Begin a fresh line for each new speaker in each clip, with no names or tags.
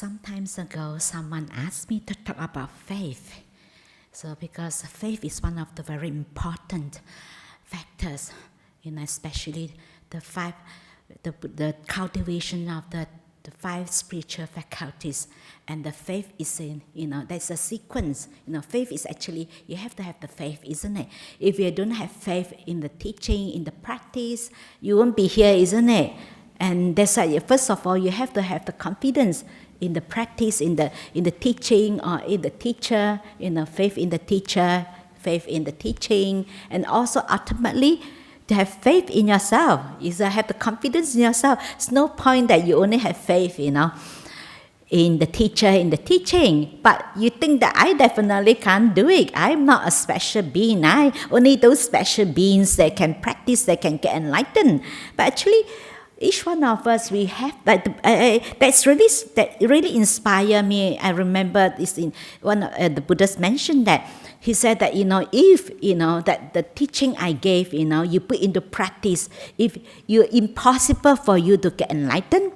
Some time ago, someone asked me to talk about faith. So because faith is one of the very important factors, especially the cultivation of the 5 spiritual faculties. And the faith is there's a sequence. Faith is actually, you have to have the faith, isn't it? If you don't have faith in the teaching, in the practice, you won't be here, isn't it? And that's why, first of all, you have to have the confidence in the practice, in the teaching, or in the teacher, faith in the teacher, faith in the teaching, and also ultimately to have faith in yourself. You have the confidence in yourself. It's no point that you only have faith, in the teacher, in the teaching, but you think that I definitely can't do it. I'm not a special being. Only those special beings that can practice, that can get enlightened. But actually, each one of us, we have that really inspired me. I remember this in one of the Buddhists mentioned that. He said that if that the teaching I gave, you put into practice, if you're impossible for you to get enlightened,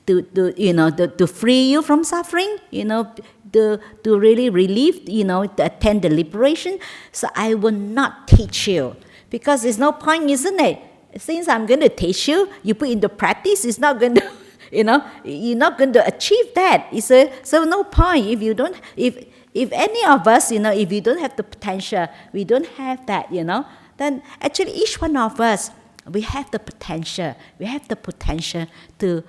to free you from suffering, to really relieve, to attain the liberation, so I will not teach you, because there's no point, isn't it? Since I'm going to teach you, you put into practice, it's not going to, you're not going to achieve that. So no point if you don't, if any of us, if you don't have the potential, we don't have that, then actually each one of us, we have the potential. We have the potential to,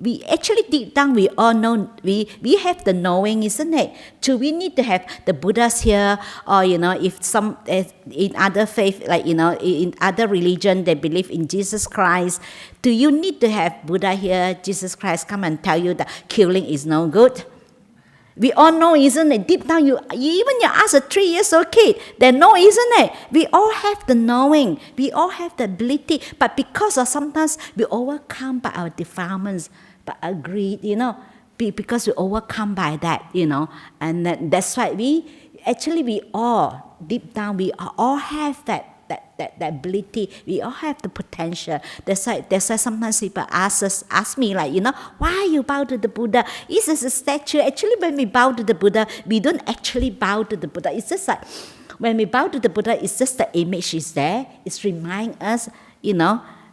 we actually deep down, we all know, we have the knowing, isn't it? So we need to have the Buddhas here, or, if some, in other faith, like, in other religion, they believe in Jesus Christ. Do you need to have Buddha here, Jesus Christ come and tell you that killing is no good? We all know, isn't it? Deep down, you ask a 3-year-old kid, they know, isn't it? We all have the knowing. We all have the ability. But because of sometimes we overcome by our defilements, by our greed, because we overcome by that, And that's why we all, deep down, we all have that ability. We all have the potential. That's why sometimes people ask me, like, why you bow to the Buddha? It's just a statue. Actually, when we bow to the Buddha, we don't actually bow to the Buddha. It's just like, when we bow to the Buddha, it's just the image is there. It's remind us,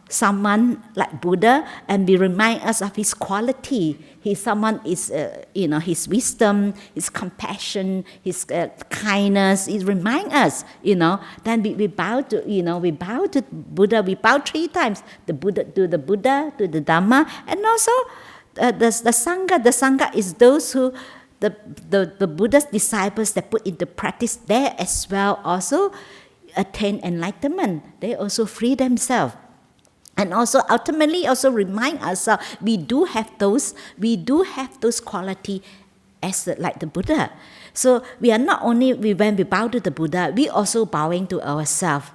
someone like Buddha, and we remind us of his quality. Someone is, his wisdom, his compassion, his kindness. It reminds us, Then we bow to, we bow to Buddha. We bow 3 times. The Buddha, to the Dhamma, and also the Sangha. The Sangha is those who, the Buddha's disciples that put into practice there as well. Also attain enlightenment. They also free themselves. And also ultimately also remind ourselves we do have those qualities as like the Buddha. So we are not only, when we bow to the Buddha, we also bowing to ourselves.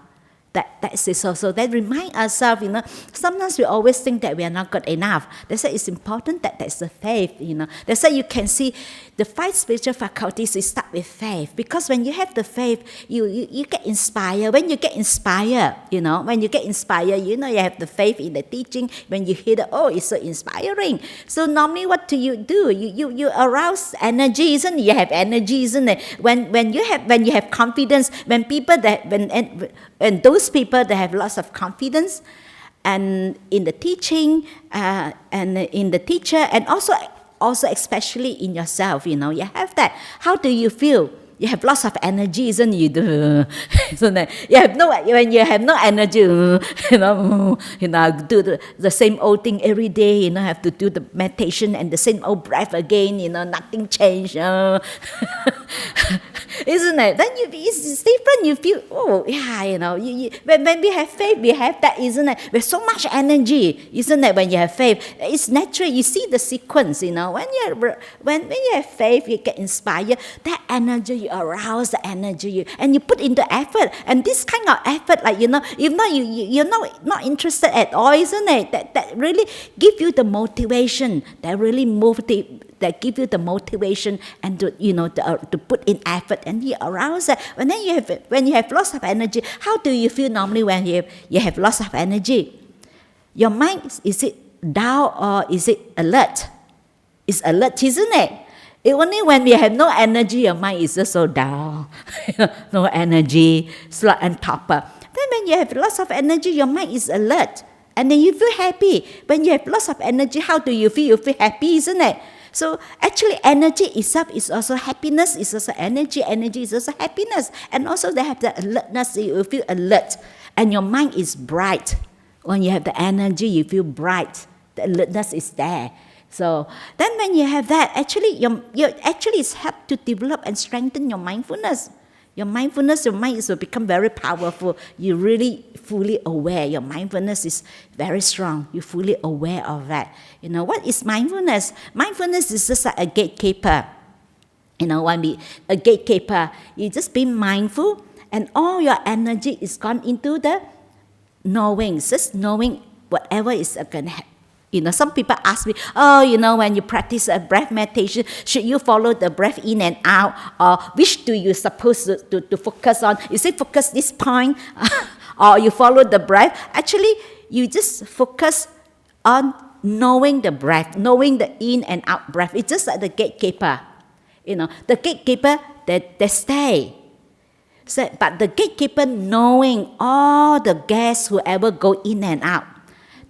That's it. So that remind ourselves, sometimes we always think that we are not good enough. That's why it's important that that's the faith, That's why you can see the 5 spiritual faculties, we start with faith. Because when you have the faith, you get inspired. When you get inspired, you have the faith in the teaching. When you hear it's so inspiring. So normally what do? You arouse energy, isn't it? You have energy, isn't it? When you have confidence, when people and those people that have lots of confidence and in the teaching and in the teacher, and also especially in yourself, you have that. How do you feel? You have lots of energy, isn't it? So when you have no energy, do the same old thing every day, have to do the meditation and the same old breath again, nothing changed. Isn't it? Then it's different. You feel, when we have faith, we have that, isn't it? With so much energy, isn't it? When you have faith, it's natural. You see the sequence, When you have faith, you get inspired. That energy, you arouse the energy, and you put into effort. And this kind of effort, like, if not, you're not interested at all, isn't it? That really give you the motivation. That really that give you the motivation and to put in effort, and you arouse that. And then when you have lots of energy, how do you feel normally when you have lots of energy? Your mind, is it down or is it alert? is alert, isn't it? Only when we have no energy, your mind is just so down, no energy, slow and torpor. Then when you have lots of energy, your mind is alert. And then you feel happy. When you have lots of energy, how do you feel? You feel happy, isn't it? So actually energy itself is also happiness, is also energy. Energy is also happiness. And also they have the alertness, you feel alert. And your mind is bright. When you have the energy, you feel bright. The alertness is there. So then when you have that, actually it's helped to develop and strengthen your mindfulness. Your mindfulness, your mind will become very powerful. You're really fully aware. Your mindfulness is very strong. You're fully aware of that. What is mindfulness? Mindfulness is just like a gatekeeper. A gatekeeper, you just be mindful and all your energy is gone into the knowing, just knowing whatever is going to happen. Some people ask me, when you practice a breath meditation, should you follow the breath in and out? Or which do you supposed to focus on? You say focus this point, or you follow the breath. Actually, you just focus on knowing the breath, knowing the in and out breath. It's just like the gatekeeper. The gatekeeper, they stay. So, but the gatekeeper knowing all the guests who ever go in and out.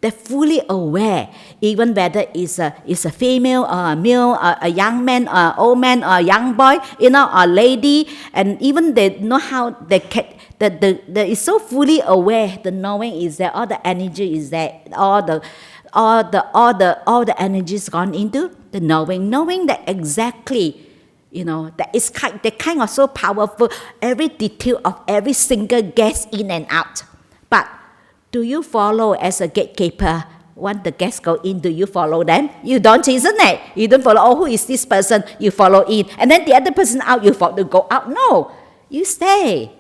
They're fully aware, even whether it's a female or a male, or a young man, or an old man, or a young boy, or a lady, and even they know how they can. They is so fully aware. The knowing is there, all the energy is there, all the energy is gone into the knowing that exactly. They're kind of so powerful. Every detail of every single guest in and out, but. Do you follow as a gatekeeper? When the guests go in, do you follow them? You don't, isn't it? You don't follow, who is this person? You follow in. And then the other person out, you follow, go out. No, you stay.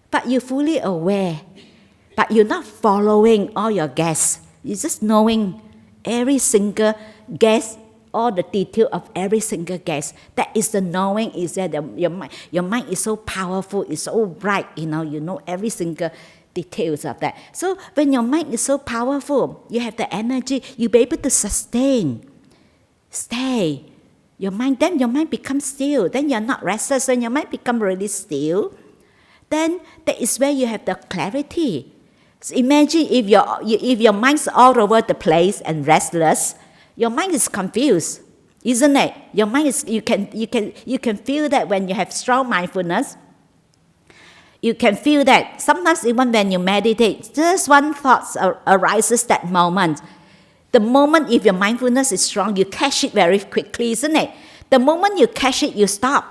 But you're fully aware. But you're not following all your guests. You're just knowing every single guest, all the detail of every single guest. That is the knowing, is that your mind is so powerful, it's so bright, you know every single details of that. So when your mind is so powerful, you have the energy, you'll be able to stay. Then your mind becomes still. Then you're not restless. When your mind becomes really still, then that is where you have the clarity. So imagine if your mind's all over the place and restless, your mind is confused, isn't it? Your mind is you can feel that when you have strong mindfulness. You can feel that sometimes even when you meditate, just one thought arises that moment. The moment if your mindfulness is strong, you catch it very quickly, isn't it? The moment you catch it, you stop.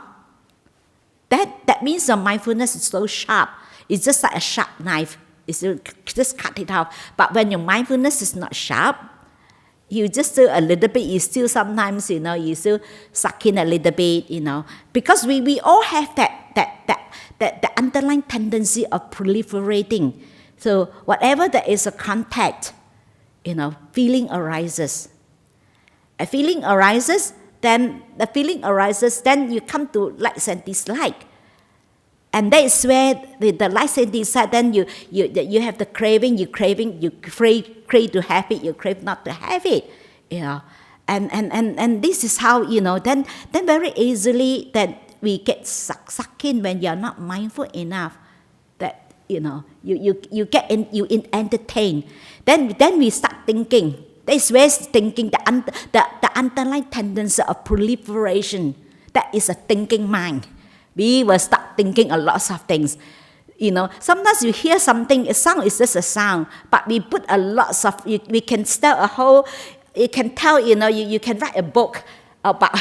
That means your mindfulness is so sharp. It's just like a sharp knife. It's just cut it off. But when your mindfulness is not sharp, you just do a little bit. You still sometimes, you still suck in a little bit, because we all have the underlying tendency of proliferating. So whatever there is a contact, feeling arises. A feeling arises, then you come to likes and dislike. And that is where the likes and dislike, then you have the craving, you crave to have it, you crave not to have it, And this is how, then very easily that we get sucked in when you're not mindful enough that you entertain. Then we start thinking. That's where thinking, the underlying tendency of proliferation. That is a thinking mind. We will start thinking a lot of things. Sometimes you hear something. A sound is just a sound, but we put a lot of. We can start a whole. You can tell. You can write a book about.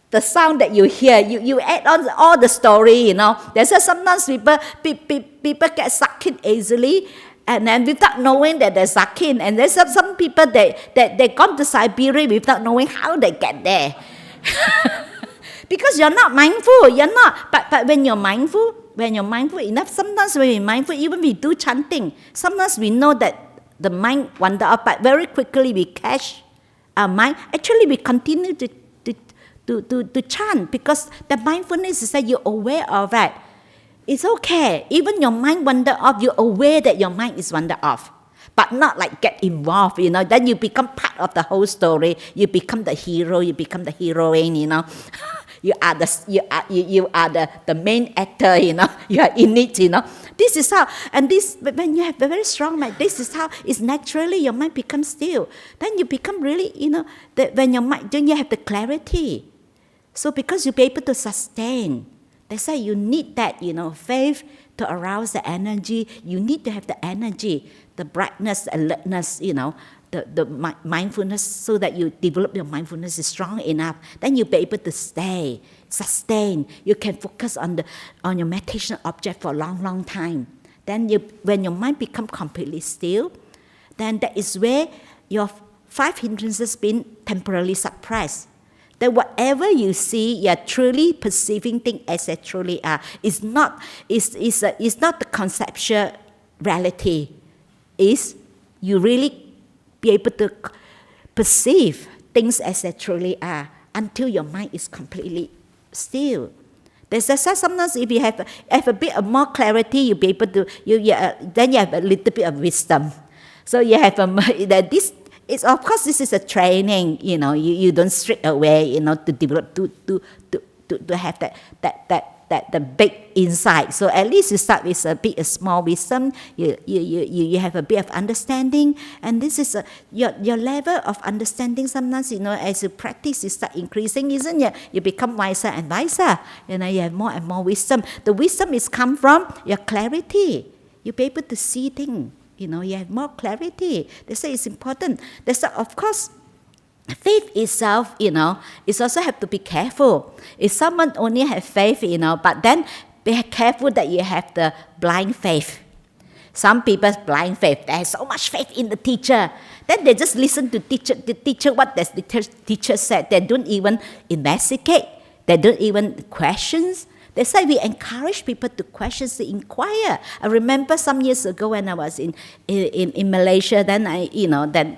The sound that you hear, you add on all the story, There's sometimes people get sucked in easily, and then without knowing that they're sucked in. And there's some people that gone to Siberia without knowing how they get there. Because you're not mindful, But when you're mindful enough, sometimes when you're mindful, even we do chanting, sometimes we know that the mind wander off, but very quickly we catch our mind. Actually, we continue to chant, because the mindfulness is that you're aware of that. It's okay. Even your mind wander off, you're aware that your mind is wander off. but not like get involved, then you become part of the whole story. You become the hero, you become the heroine, You are the main actor, you are in it, This is how, and this, when you have a very strong mind, this is how it's naturally your mind becomes still. Then you become really, that when your mind, then you have the clarity. So because you'll be able to sustain, that's why you need that, faith to arouse the energy. You need to have the energy, the brightness, alertness, the mindfulness, so that you develop your mindfulness is strong enough. Then you'll be able to stay, sustain. You can focus on your meditation object for a long, long time. Then when your mind becomes completely still, then that is where your 5 hindrances been temporarily suppressed. That whatever you see, you're truly perceiving things as they truly are. It's not the conceptual reality. It's you really be able to perceive things as they truly are until your mind is completely still. There's sometimes if you have a bit of more clarity, you'll be able to then you have a little bit of wisdom. So you have this. It's of course this is a training. You don't straight away to develop to have that the big insight. So at least you start with a small wisdom. You have a bit of understanding, and this is your level of understanding. Sometimes as you practice, you start increasing, isn't it? You become wiser and wiser. You have more and more wisdom. The wisdom is come from your clarity. You'll be able to see things. You have more clarity. They say it's important. They say, of course, faith itself, is also have to be careful. If someone only have faith, but then be careful that you have the blind faith. Some people's blind faith, they have so much faith in the teacher. Then they just listen to the teacher what the teacher said. They don't even investigate. They don't even question. That's why we encourage people to question, to inquire. I remember some years ago when I was in Malaysia, then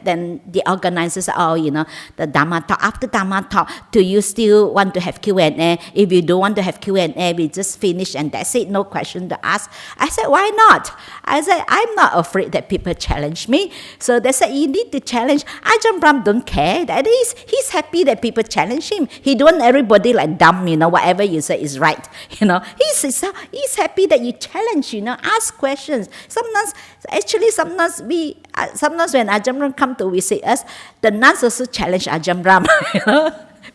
then the organizers, the Dharma talk. After Dharma talk, do you still want to have Q&A? If you don't want to have Q&A, we just finish and that's it, no question to ask. I said, why not? I said, I'm not afraid that people challenge me. So they said, you need to challenge. Ajahn Brahm don't care. That is, he's happy that people challenge him. He don't want everybody like dumb, whatever you say is right. He's happy that you challenge, ask questions. Sometimes when Ajahn Brahm come to visit us, the nuns also challenge Ajahn Brahm,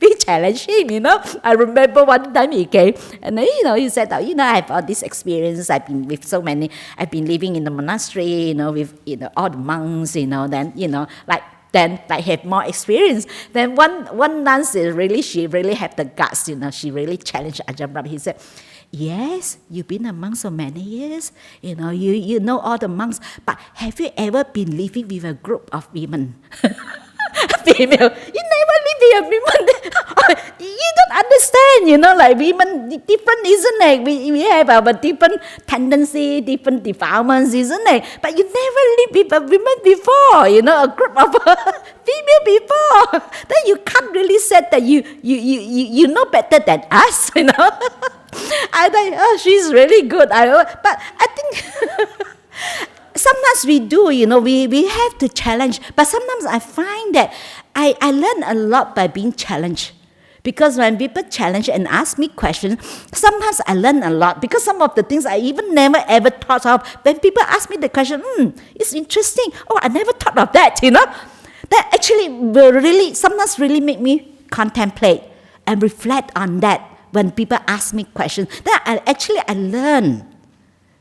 We challenge him, I remember one time he came and he said, I have all this experience. I've been with so many. I've been living in the monastery, with all the monks, then have more experience. Then one nun she really had the guts, she really challenged Ajahn Brahm. He said, yes, you've been a monk so many years, you know all the monks, but have you ever been living with a group of women? Female, you never live with a women. You don't understand, like women different, isn't it? We have our different tendency, different defilements, isn't it? But you never lived with a woman before, a group of female before. Then you can't really say that you know better than us, I think, oh, she's really good. But I think sometimes we do, we have to challenge. But sometimes I find that I learn a lot by being challenged. Because when people challenge and ask me questions, sometimes I learn a lot. Because some of the things I even never ever thought of. When people ask me the question, it's interesting. Oh, I never thought of that, That actually will really, sometimes really make me contemplate and reflect on that when people ask me questions. Then I learn.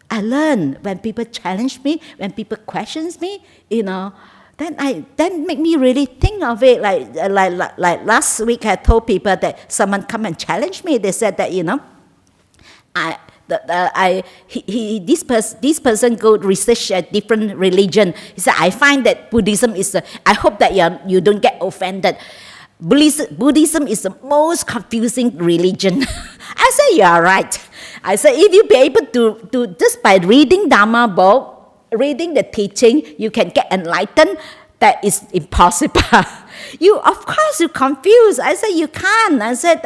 I learn when people challenge me, when people questions me, then make me really think of it. Like last week, I told people that someone come and challenge me. They said that this person go research a different religion. He said, I find that Buddhism is. I hope that you don't get offended. Buddhism is the most confusing religion. I said, you are right. I said, if you be able to just by reading Dharma book, reading the teaching, you can get enlightened. that is impossible. Of course, you confused. I said, you can't. I said,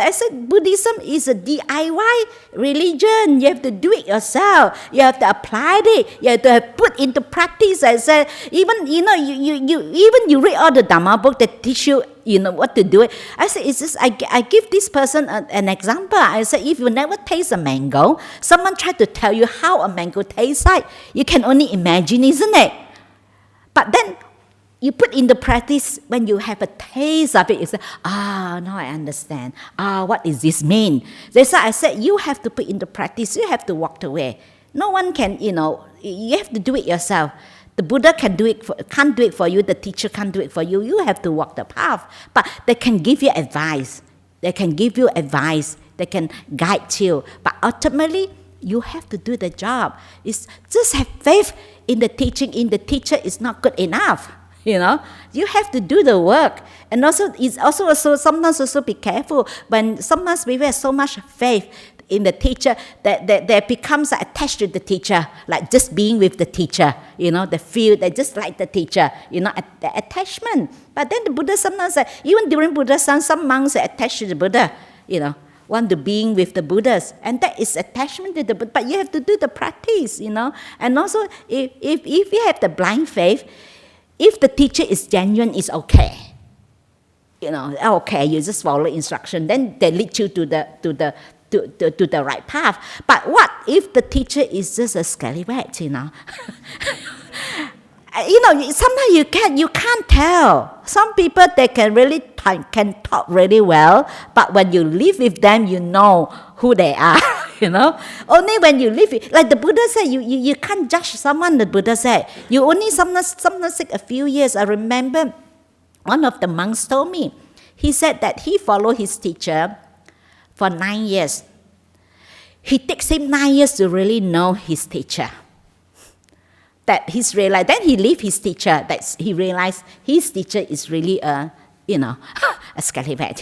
Buddhism is a DIY religion. You have to do it yourself. You have to apply it. You have to put into practice. I said, even, you read all the Dhamma book that teach you, what to do it. I said, it's just, I give this person an example. I said, if you never taste a mango, someone tried to tell you how a mango tastes like, you can only imagine, isn't it? But then, you put into practice, when you have a taste of it, you say, now I understand. What does this mean? That's why I said, you have to put into practice. You have to walk the way. No one can, you have to do it yourself. The Buddha can't do it for you. The teacher can't do it for you. You have to walk the path. But they can give you advice. They can guide you. But ultimately, you have to do the job. It's just have faith in the teaching. In the teacher is not good enough. You have to do the work. And also, it's also sometimes also be careful when sometimes people have so much faith in the teacher that they becomes attached to the teacher, like just being with the teacher. They feel they just like the teacher. The attachment. But then the Buddha sometimes, even during Buddha's time, some monks are attached to the Buddha. Want to being with the Buddhas, and that is attachment to the Buddha. But you have to do the practice. And also, if you have the blind faith. If the teacher is genuine, it's okay. Okay, you just follow instruction. Then they lead you to the right path. But what if the teacher is just a scallywag? Sometimes you can't tell. Some people they can talk really well, but when you live with them, you know who they are. Only when you live with, like the Buddha said, you can't judge someone. The Buddha said, you only sometimes take a few years. I remember one of the monks told me, he said that he followed his teacher for 9 years. He takes him 9 years to really know his teacher. That he's realized, then he leave his teacher, that he realized his teacher is really a scallywag,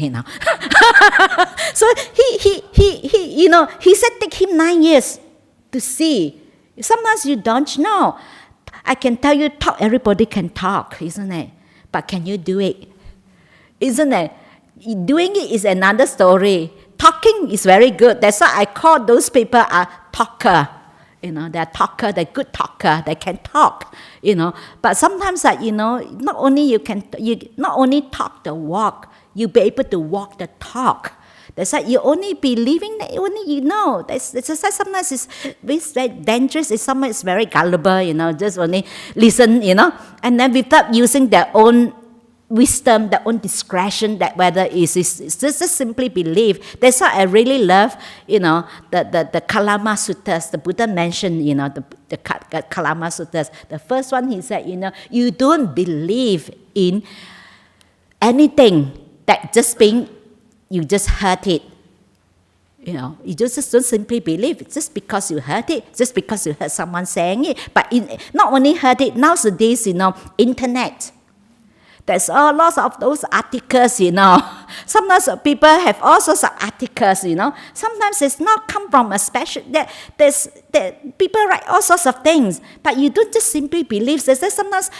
So he said take him 9 years to see. Sometimes you don't know. I can tell you talk, everybody can talk, isn't it? But can you do it? Isn't it? Doing it is another story. Talking is very good. That's why I call those people a talker. They're talker, they're good talker, they can talk, But sometimes not only talk the walk, you be able to walk the talk. That's why you only believing that only That's why sometimes it's very dangerous. It's sometimes it's very gullible, just only listen, and then without using their own wisdom, their own discretion, that whether it's just simply believe. That's why I really love, the Kalama Suttas. The Buddha mentioned, the Kalama Suttas. The first one he said, you don't believe in anything that just being, you just heard it. You just don't simply believe it just because you heard it, just because you heard someone saying it. But not only heard it, nowadays, internet. There's lots of those articles, Sometimes people have all sorts of articles, Sometimes it's not come from a special, people write all sorts of things, but you don't just simply believe. Sometimes,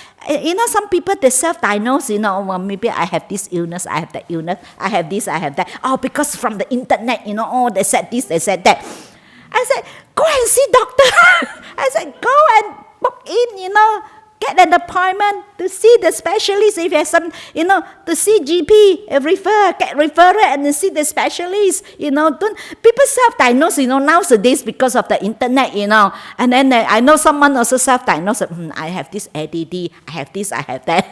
some people, they self-diagnose, well, maybe I have this illness, I have that illness, I have this, I have that. Oh, because from the internet, they said this, they said that. I said, go and see doctor. I said, go and book in, get an appointment to see the specialist. If you have some, to see GP, get referral and see the specialist. People self-diagnose, nowadays because of the internet, And then I know someone also self-diagnosed, I have this ADD, I have this, I have that.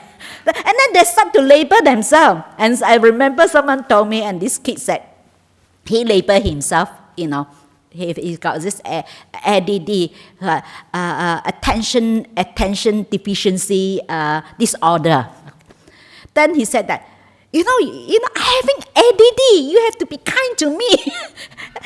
And then they start to label themselves. And I remember someone told me, and this kid said, he labeled himself, He's got this ADD, attention deficiency disorder. Then he said that, I'm having ADD. You have to be kind to me.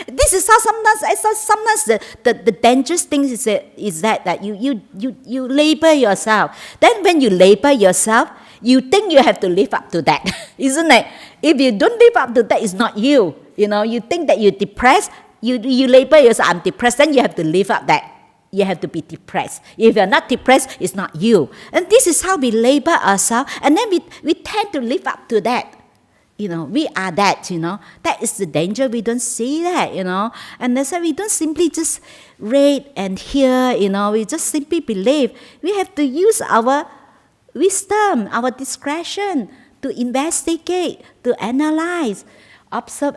This is how sometimes the dangerous thing is that you label yourself. Then when you label yourself, you think you have to live up to that, isn't it? If you don't live up to that, it's not you. You think that you're depressed. You label yourself, I'm depressed, then you have to live up that. you have to be depressed. If you're not depressed, it's not you. And this is how we label ourselves, and then we tend to live up to that. We are that, That is the danger. We don't see that, And that's why we don't simply just read and hear, We just simply believe. We have to use our wisdom, our discretion to investigate, to analyze, after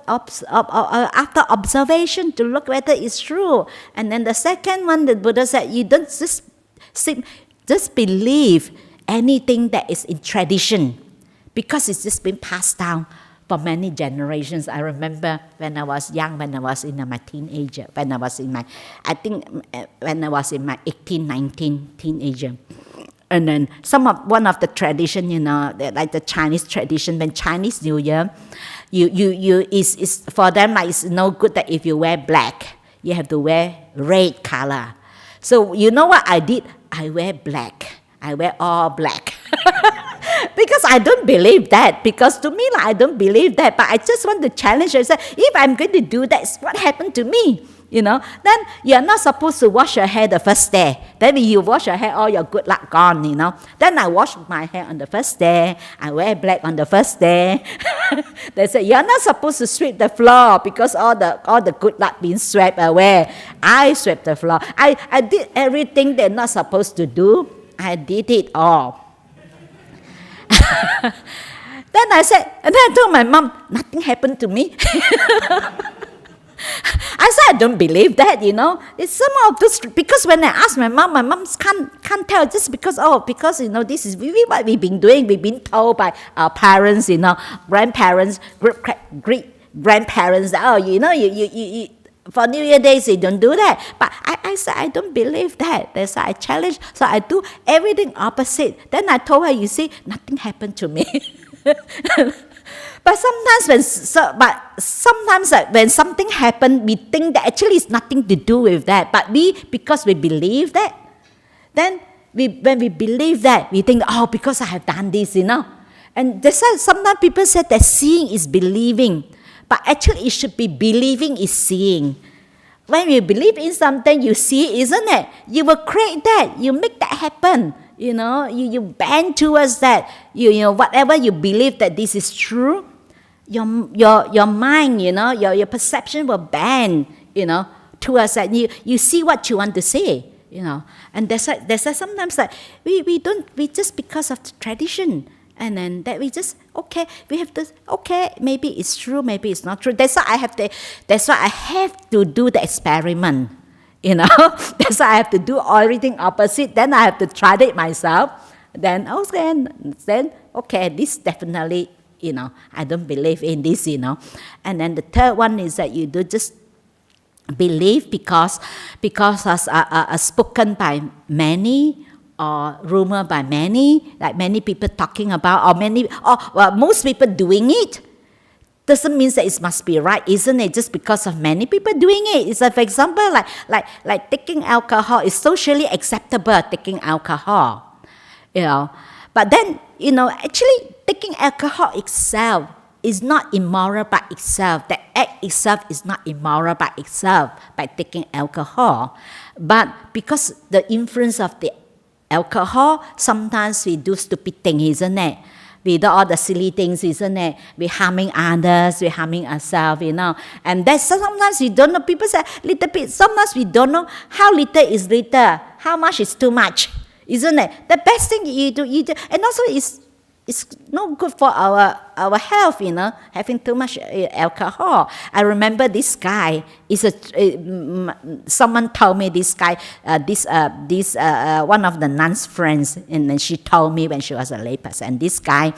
observation to look whether it's true. And then the second one, the Buddha said, you don't just believe anything that is in tradition, because it's just been passed down for many generations. I remember when I was young, when I was in my teenager, when I was in my 18, 19 teenager. And then one of the tradition, like the Chinese tradition, when Chinese New Year, is for them, like, it's no good that if you wear black, you have to wear red color. So you know what I did? I wear black. I wear all black. Because I don't believe that. Because to me, I don't believe that. But I just want to challenge myself. If I'm going to do that, what happened to me? Then you're not supposed to wash your hair the first day. Then when you wash your hair, all your good luck gone, Then I wash my hair on the first day. I wear black on the first day. They say, you're not supposed to sweep the floor because all the good luck being swept away. I swept the floor. I did everything they're not supposed to do. I did it all. Then I told my mom, nothing happened to me. I said, I don't believe that, It's some of this, because when I ask my mom can't tell, just because this is really what we've been doing. We've been told by our parents, grandparents, great-grandparents, you for New Year days, they don't do that. But I said, I don't believe that. That's why I challenge. So I do everything opposite. Then I told her, you see, nothing happened to me. But sometimes when something happens, we think that actually it's nothing to do with that. But because we believe that, then when we believe that, we think, because I have done this, And that's why sometimes people say that seeing is believing. But actually, it should be believing is seeing. When you believe in something, you see, isn't it? You will create that. You make that happen. You bend towards that. Whatever you believe that this is true, your mind, your perception will bend, towards that. You see what you want to see, And that's why sometimes we just because of the tradition. And then that we just, we have to, maybe it's true, maybe it's not true. That's why I have to do the experiment, That's why I have to do everything opposite. Then I have to try it myself. Then, this definitely, I don't believe in this, And then the third one is that you do just believe because as spoken by many, or rumor by many, like many people talking about, or most people doing it, doesn't mean that it must be right, isn't it? Just because of many people doing it. It's like, for example, like taking alcohol is socially acceptable, taking alcohol, But then, actually taking alcohol itself is not immoral by itself. The act itself is not immoral by itself by taking alcohol. But because the influence of the alcohol, sometimes we do stupid things, isn't it? We do all the silly things, isn't it? We're harming others, we're harming ourselves, And that's sometimes we don't know. People say little bit. Sometimes we don't know how little is little, how much is too much, isn't it? The best thing you do, and also it's not good for our health, having too much alcohol. I remember this guy someone told me this guy, one of the nun's friends, and then she told me when she was a layperson. This guy,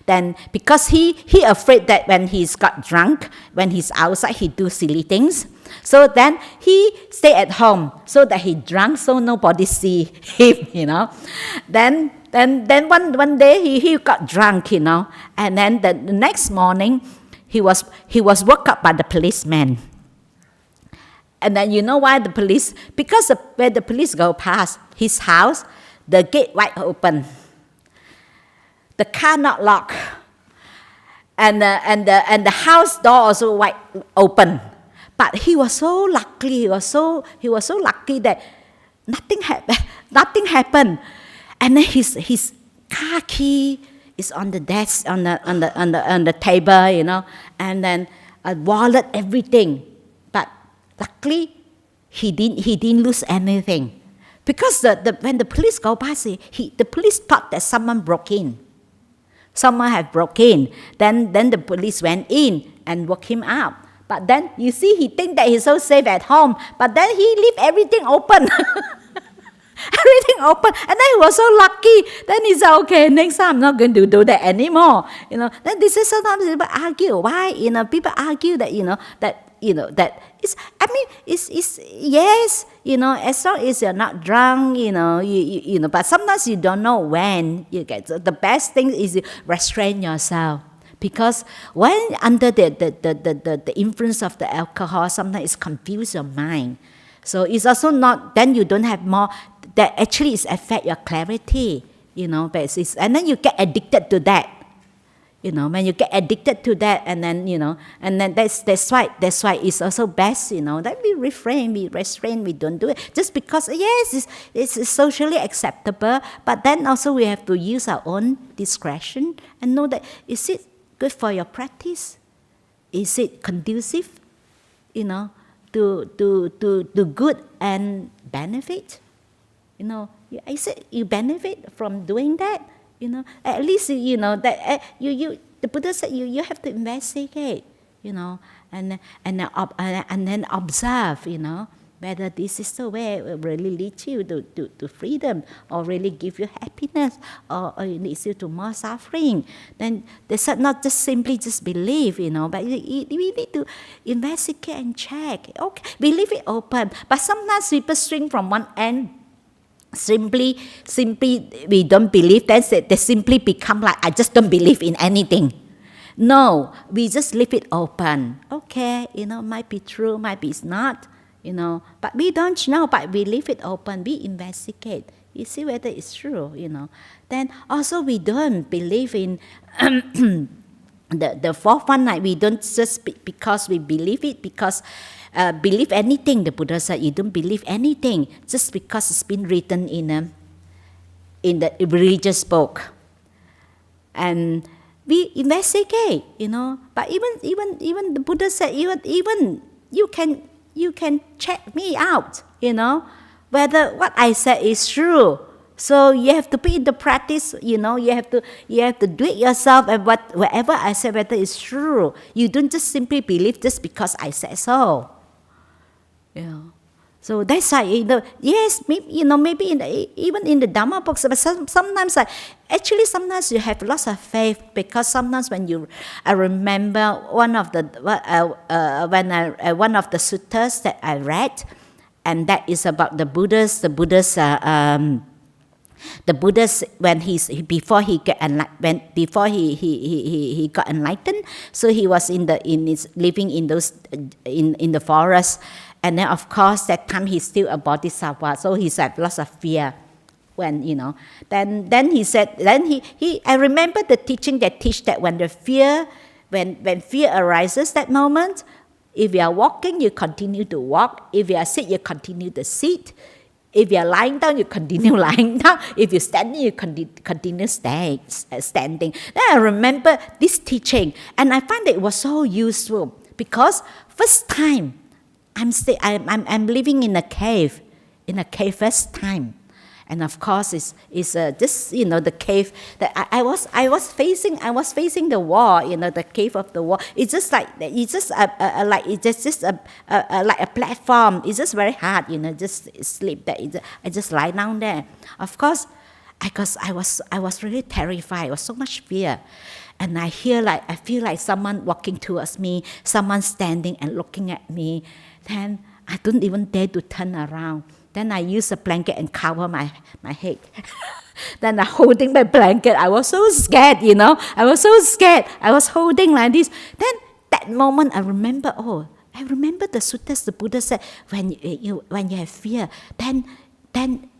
then because he afraid that when he's got drunk, when he's outside, he do silly things. So then he stay at home so that he drunk, so nobody see him, Then one day he got drunk, and then the next morning he was woke up by the policeman. And then you know why the police? Because when the police go past his house, the gate wide open, the car not locked, and the house door also wide open. But he was so lucky. He was so lucky that nothing happened. Nothing happened. And then his car key is on the desk, on the table, you know, and then a wallet, everything. But luckily, he didn't lose anything, because when the police go past, the police thought that someone broke in. Someone had broke in. Then the police went in and woke him up. But then you see, he think that he's so safe at home. But then he leave everything open. Everything open, and then he was so lucky. Then he said, "Okay, next time I'm not going to do that anymore." You know. Then this is sometimes people argue. Why? You know, people argue that that it's. I mean, it's yes. You know, as long as you're not drunk, you know, you know. But sometimes you don't know when you get. The best thing is you restrain yourself. Because when under the influence of the alcohol, sometimes it confuses your mind. So it's also not. Then you don't have more. That actually is affect your clarity, you know. And then you get addicted to that, you know. When you get addicted to that, and then you know, and then that's why it's also best, you know, that we refrain, we restrain, we don't do it just because yes, it's socially acceptable. But then also we have to use our own discretion and know that is it good for your practice? Is it conducive, you know, to good and benefit? You know, I said you benefit from doing that. You know, at least you know that the Buddha said you have to investigate. You know, and then observe. You know, whether this is the way it will really lead you to freedom, or really give you happiness, or it leads you to more suffering. Then they said not just simply just believe. You know, but we need to investigate and check. Okay, we leave it open. But sometimes people swing from one end. Simply we don't believe, then they simply become like, I just don't believe in anything. No, we just leave it open. Okay, you know, might be true, might be it's not, you know, but we don't know, but we leave it open, we investigate. You see whether it's true, you know. Then also we don't believe in the fourth one, like we don't just because we believe it, because believe anything, the Buddha said, you don't believe anything just because it's been written in the religious book. And we investigate, you know. But even the Buddha said, even you can check me out, you know, whether what I said is true. So you have to put in the practice, you know, you have to do it yourself, and whatever I said, whether it's true. You don't just simply believe just because I said so. You know. So that's why, you know, yes, maybe, you know, maybe even in the Dhamma books, but sometimes sometimes you have lots of faith, because sometimes when I remember one of the suttas that I read, and that is about the Buddhas when before he got enlightened, so he was living in the forest. And then, of course, that time he's still a bodhisattva, so he's had lots of fear. When, you know, then he said, I remember the teaching that teach that when fear arises, that moment, if you are walking, you continue to walk. If you are sit, you continue to sit. If you are lying down, you continue lying down. If you're standing, you continue standing. Then I remember this teaching, and I find that it was so useful, because first time, I'm living in a cave first time, and of course it's just, you know, the cave that I was facing the wall, you know, the cave of the wall. It's just like a platform. It's just very hard, you know, just sleep there. I just lie down there. Of course, because I was really terrified. It was so much fear. And I feel like someone walking towards me, someone standing and looking at me. Then I don't even dare to turn around. Then I use a blanket and cover my head. Then I'm holding my blanket. I was so scared, you know. I was so scared. I was holding like this. Then that moment I remember the suttas the Buddha said, when you have fear, then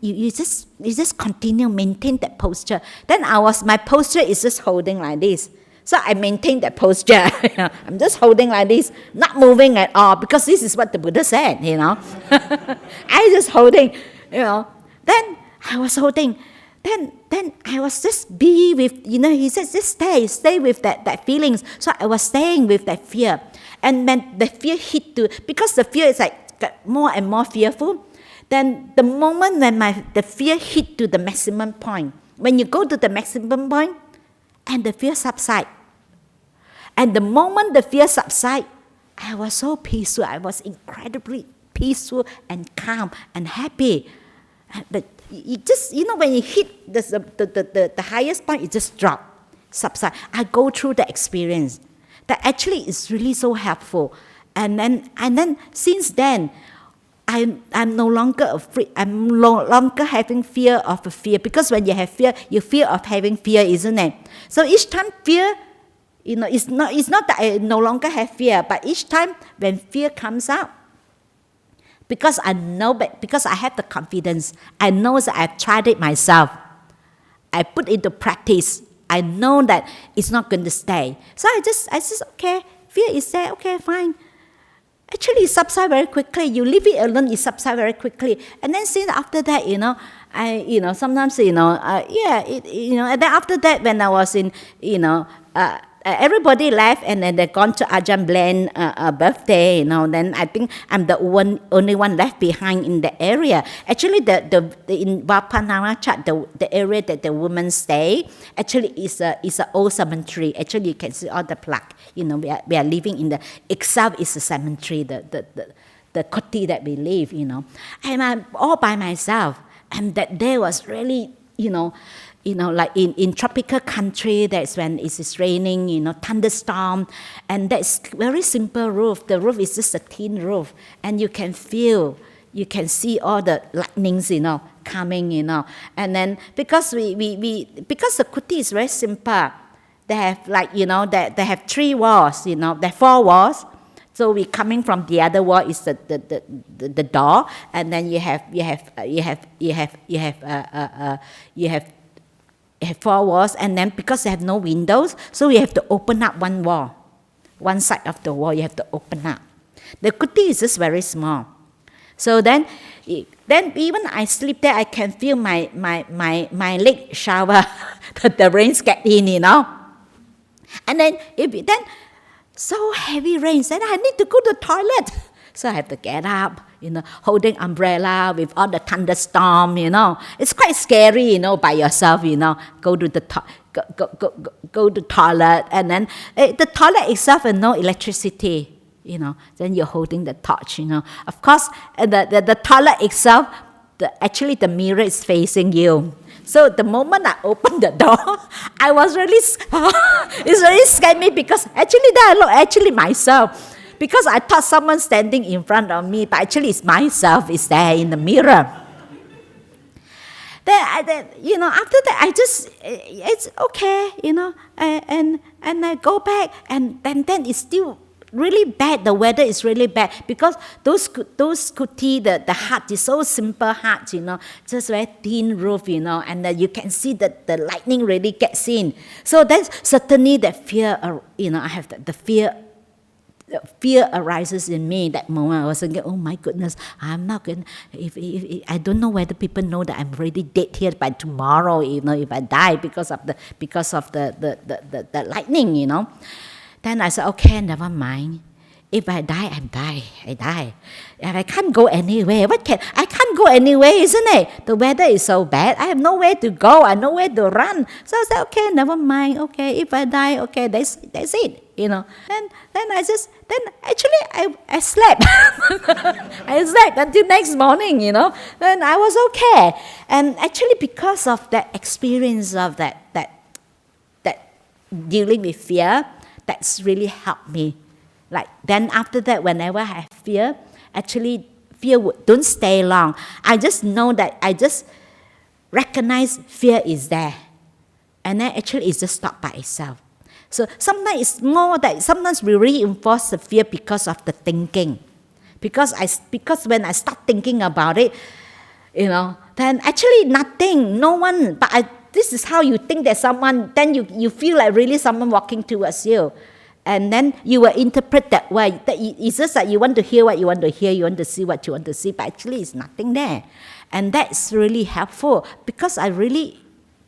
you just continue, maintain that posture. Then my posture is just holding like this. So I maintain that posture. I'm just holding like this, not moving at all, because this is what the Buddha said, you know. I just holding. Then I was holding. Then I was just be with, he said, just stay with that feelings. So I was staying with that fear. And when the fear hit because the fear is like got more and more fearful, then the moment when the fear hit to the maximum point, when you go to the maximum point, and the fear subside. And the moment the fear subside, I was so peaceful. I was incredibly peaceful and calm and happy. But it just, when you hit the highest point, it just drops, subside. I go through the experience. That actually is really so helpful. And then since then, I'm no longer afraid. I'm no longer having fear of a fear. Because when you have fear, you fear of having fear, isn't it? So each time fear, it's not that I no longer have fear, but each time when fear comes up, because I know, because I have the confidence, I know that I've tried it myself. I put into practice. I know that it's not going to stay. So I just okay, fear is there, okay, fine. Actually, it subsides very quickly. You leave it alone, it subsides very quickly. And then since after that, sometimes, and then after that, when I was in, everybody left, and then they gone to Ajahn Bland's birthday, then I think I'm the only one left behind in the area. Actually, in Vapanarachat, the area that the women stay, actually is an old cemetery. Actually, you can see all the plaque. We are living in itself is a cemetery, the koti that we live, and I'm all by myself. And that day was really, like in tropical country, that's when it's raining, thunderstorm, and that's very simple roof. The roof is just a tin roof, and you can see all the lightnings, coming, and then because because the kuti is very simple, they have they have 3 walls, there are 4 walls. So we coming from the other wall is the door, and then you have 4 walls, and then because they have no windows, so we have to open up one wall, one side of the wall you have to open up. The kuti is just very small. So then even I sleep there, I can feel my leg shower, the rains get in, and then so heavy rains, and I need to go to the toilet. So I have to get up, holding umbrella with all the thunderstorm, It's quite scary, by yourself, go to the go to toilet, and then the toilet itself has no electricity, Then you're holding the torch, Of course, the toilet itself, actually the mirror is facing you. So the moment I opened the door, I was really, it's really scared me, because actually I look myself. Because I thought someone standing in front of me, but actually it's myself is there in the mirror. Then after that it's okay, and I go back, and then it's still really bad. The weather is really bad, because those kuti, the hut is so simple hut, just very thin roof, and you can see that the lightning really gets in. So that's certainly that fear, I have the fear. Fear arises in me that moment. I was thinking, oh my goodness, I'm not going. If I don't know whether people know that I'm already dead here by tomorrow. If I die because of the lightning. Then I said, okay, never mind. If I die, I die. If I can't go anywhere, I can't go anywhere, isn't it? The weather is so bad. I have nowhere to go. I have nowhere to run. So I said, okay, never mind. Okay, if I die, okay, that's it. Then I slept. I slept until next morning. Then I was okay. And actually, because of that experience of that dealing with fear, that's really helped me. Like then after that, whenever I have fear, actually fear don't stay long. I just know that I just recognize fear is there, and then actually it's just stopped by itself. So sometimes it's more that sometimes we reinforce the fear because of the thinking, because when I start thinking about it, then actually nothing, no one. But this is how you think that someone. Then you feel like really someone walking towards you. And then you will interpret that way. It's just that you want to hear what you want to hear, you want to see what you want to see, but actually it's nothing there. And that's really helpful because I really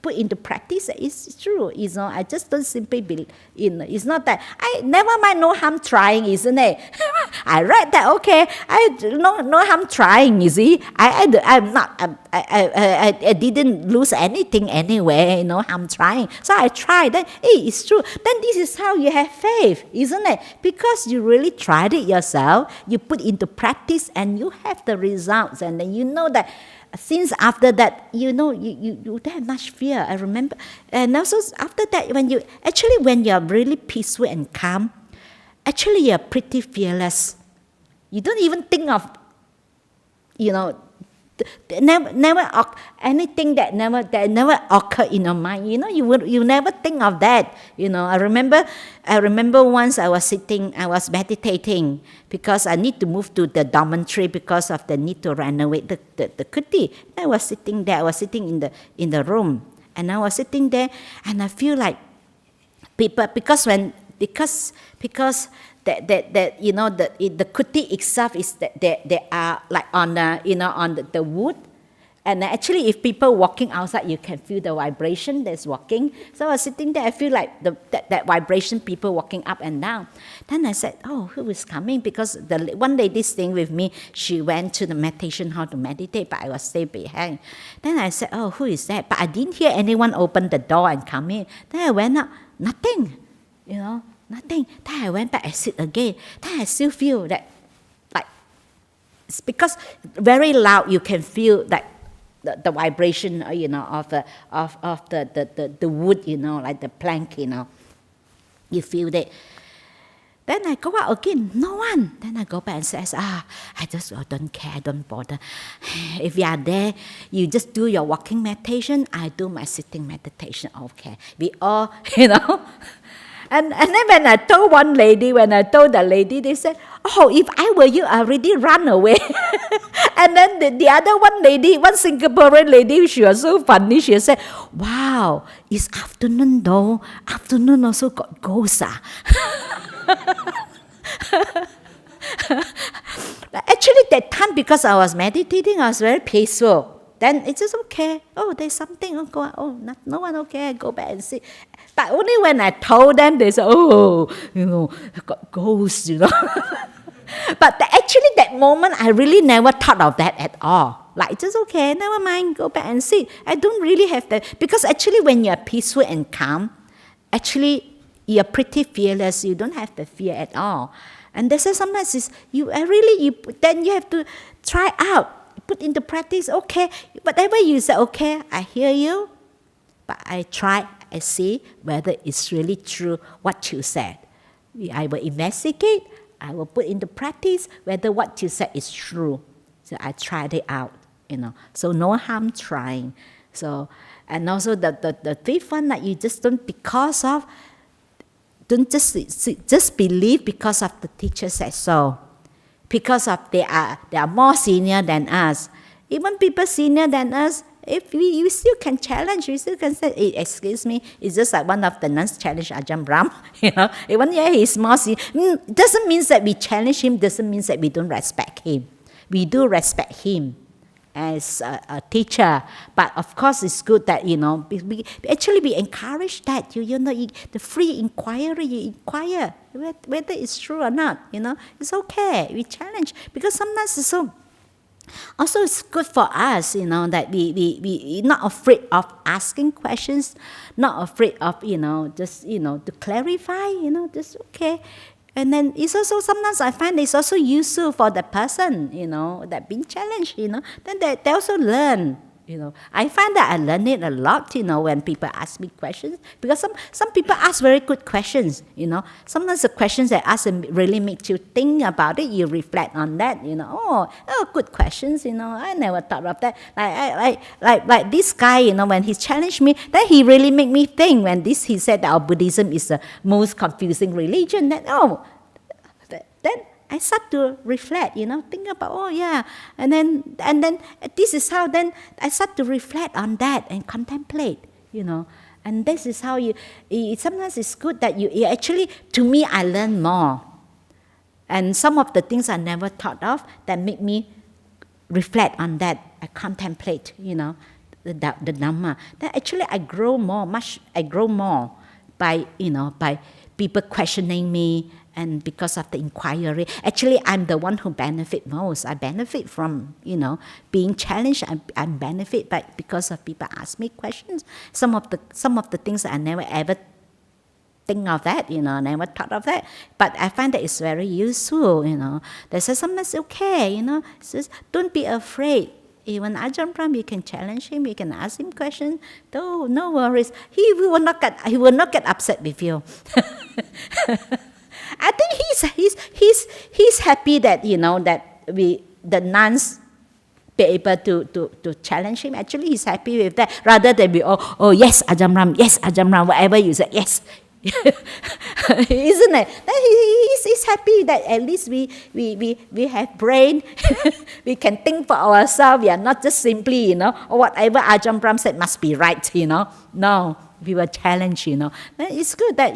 put into practice. It's true, I just don't simply believe it's not that never mind, no harm trying, isn't it? I read that, okay, no harm trying, you see. I didn't lose anything anyway, no harm trying. So I tried, then it's true. Then this is how you have faith, isn't it? Because you really tried it yourself, you put into practice and you have the results, and then you know that since after that, you don't have much fear. I remember. And also after that, when you're really peaceful and calm, actually you're pretty fearless. You don't even think of, never anything that never occurred in your mind. You never think of that. I remember once I was meditating because I need to move to the dormitory because of the need to renovate the kuti. I was sitting there. I was sitting in the room, and I was sitting there, and I feel like people because the kuti itself is that they are like on the wood, and actually if people walking outside, you can feel the vibration that's walking. So I was sitting there, I feel like that vibration, people walking up and down. Then I said, oh, who is coming? Because the one lady staying with me, she went to the meditation hall to meditate, but I was staying behind. Then I said, oh, who is that? But I didn't hear anyone open the door and come in. Then I went up, nothing, nothing. Then I went back, I sit again. Then I still feel that, like, it's because very loud, you can feel that the vibration, of the wood, like the plank, you feel that. Then I go out again, no one. Then I go back and say, I just don't care, don't bother. If you are there, you just do your walking meditation, I do my sitting meditation, okay. We all, And then when I told the lady, they said, oh, if I were you, I already run away. And then the other one Singaporean lady, she was so funny. She said, wow, it's afternoon though. Afternoon also got ghosts. Actually, that time, because I was meditating, I was very peaceful. Then it's just okay. Oh, there's something. No one, okay, I go back and see. But only when I told them, they said, got ghosts, But actually, that moment, I really never thought of that at all. Like, just okay, never mind, go back and see. I don't really have that. Because actually, when you're peaceful and calm, actually, you're pretty fearless. You don't have the fear at all. And they say sometimes then you have to try out. Put into practice, okay, whatever you say, okay, I hear you, but I try, I see whether it's really true what you said. I will investigate, I will put into practice whether what you said is true. So I tried it out, So no harm trying. So, and also the fifth one, that you just don't just believe because of the teacher said so. Because of they are more senior than us. Even people senior than us, if you still can challenge, you still can say, hey, excuse me, it's just like one of the nuns challenged Ajahn Brahm, Even he's more senior. Doesn't mean that we challenge him, doesn't mean that we don't respect him. We do respect him as a teacher, but of course it's good that, we encourage that, the free inquiry, you inquire whether it's true or not, it's okay, we challenge, because sometimes it's also it's good for us, that we not afraid of asking questions, not afraid of, just, to clarify, just okay. And then it's also, sometimes I find it's also useful for the person, that being challenged, then they also learn, I find that I learn it a lot, when people ask me questions, because some people ask very good questions, Sometimes the questions they ask really make you think about it, you reflect on that, good questions, I never thought of that. Like this guy, when he challenged me, then he really made me think when he said that our Buddhism is the most confusing religion, then I start to reflect, think about, and then this is how then I start to reflect on that and contemplate, and this is how sometimes it's good that you actually, to me, I learn more, and some of the things I never thought of that make me reflect on that, I contemplate, the Dhamma, then actually I grow more by, by people questioning me, and because of the inquiry. Actually, I'm the one who benefit most. I benefit from, being challenged. I benefit because of people ask me questions. Some of the things I never ever think of that, never thought of that. But I find that it's very useful, They say sometimes okay, it says, don't be afraid. Even Ajahn Brahm, you can challenge him, you can ask him questions. No worries. He will not get upset with you. I think he's happy that that the nuns be able to challenge him. Actually, he's happy with that, rather than be oh yes Ajahn Brahm, whatever you say, yes. Isn't it? He's happy that at least we have brain. We can think for ourselves. We are not just simply or whatever Ajahn Brahm said must be right. No, we were challenged. Then it's good that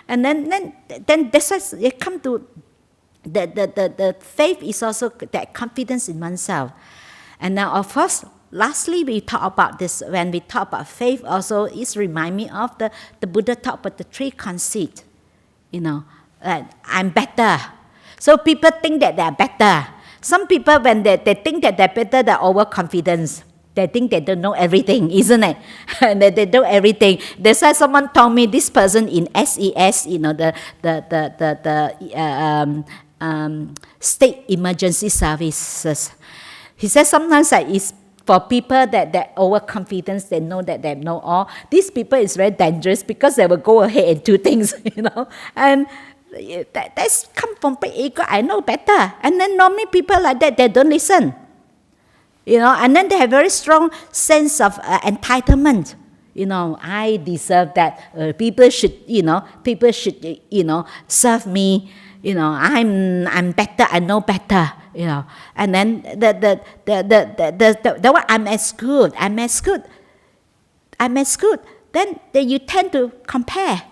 and then that's why it come to the faith is also that confidence in oneself. And now of course, lastly, we talk about this, when we talk about faith also, it reminds me of the Buddha talk about the three conceit. That I'm better. So people think that they're better. Some people, when they think that they're better, they're overconfident. They think they don't know everything, isn't it? And they know everything. That's why someone told me this person in SES, state emergency services. He says sometimes that it's for people that overconfidence, they know that they know all. These people is very dangerous because they will go ahead and do things, And that's come from ego. I know better. And then normally people like that, they don't listen. And then they have very strong sense of entitlement. I deserve that. People should serve me. I'm better. I know better. And then the one I'm as good. Then you tend to compare.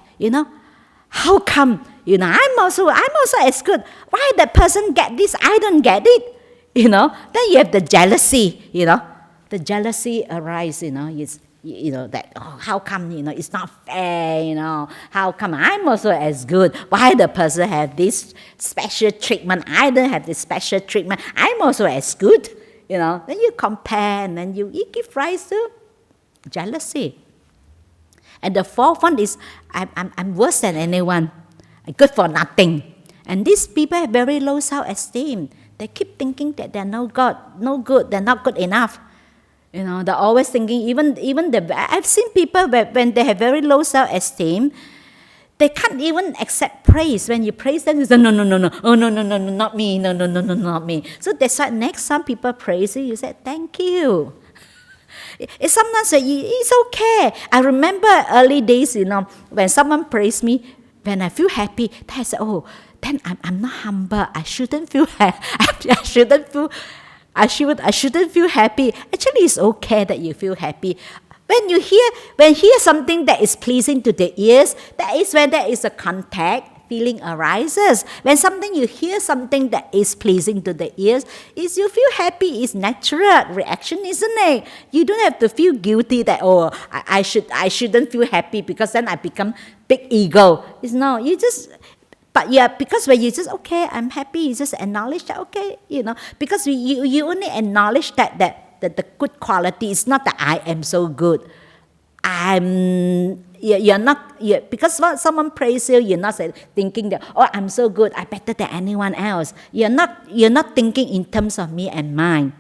How come? I'm also as good. Why that person get this? I don't get it. Then you have the jealousy. The jealousy arises. That how come it's not fair. How come I'm also as good? Why the person have this special treatment? I don't have this special treatment. I'm also as good. Then you compare, and then you give rise to jealousy. And the fourth one is I'm worse than anyone. I'm good for nothing. And these people have very low self-esteem. They keep thinking that they're no good, they're not good enough. They're always thinking, I've seen people when they have very low self-esteem, they can't even accept praise. When you praise them, they say, no, not me, no, not me. So that's why next time people praise you, you say, thank you. It's sometimes it's okay. I remember early days, when someone praised me, when I feel happy, then I say, then I'm not humble. I shouldn't feel happy. I shouldn't feel happy. Actually, it's okay that you feel happy. When you hear something that is pleasing to the ears, that is when there is a contact, feeling arises. When you hear something that is pleasing to the ears, is you feel happy. It's natural reaction, isn't it? You don't have to feel guilty that I shouldn't feel happy because then I become big ego. It's no, you just. But yeah, because when you just, okay, I'm happy, you just acknowledge that, okay, because you only acknowledge that the good quality is not that I am so good. You're not, because when someone praises you, you're not thinking that, I'm so good, I'm better than anyone else. You're not thinking in terms of me and mine.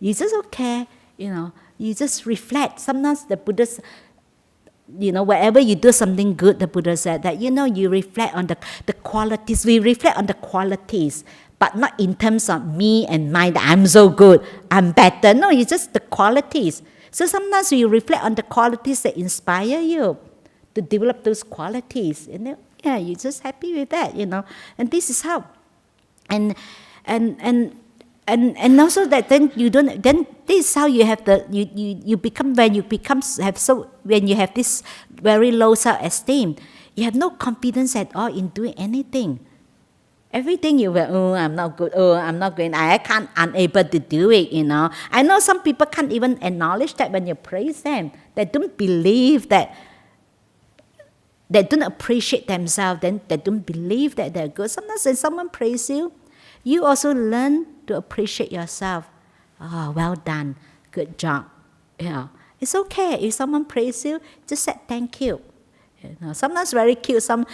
You just, okay, you just reflect. Sometimes the Buddhists, wherever you do something good, the Buddha said that, you reflect on the qualities. We reflect on the qualities, but not in terms of me and mine, that I'm so good, I'm better. No, it's just the qualities. So sometimes you reflect on the qualities that inspire you to develop those qualities. You're just happy with that, And this is how. And also that then you don't, then this is how you have you become, when you have this very low self-esteem, you have no confidence at all in doing anything. Everything you will, oh, I'm not good, oh, I'm not going, I can't, unable to do it, I know some people can't even acknowledge that when you praise them. They don't believe that, they don't appreciate themselves, then they don't believe that they're good. Sometimes when someone praises you, you also learn to appreciate yourself. Oh, well done, good job. It's okay if someone praises you, just say thank you. Sometimes very cute. Some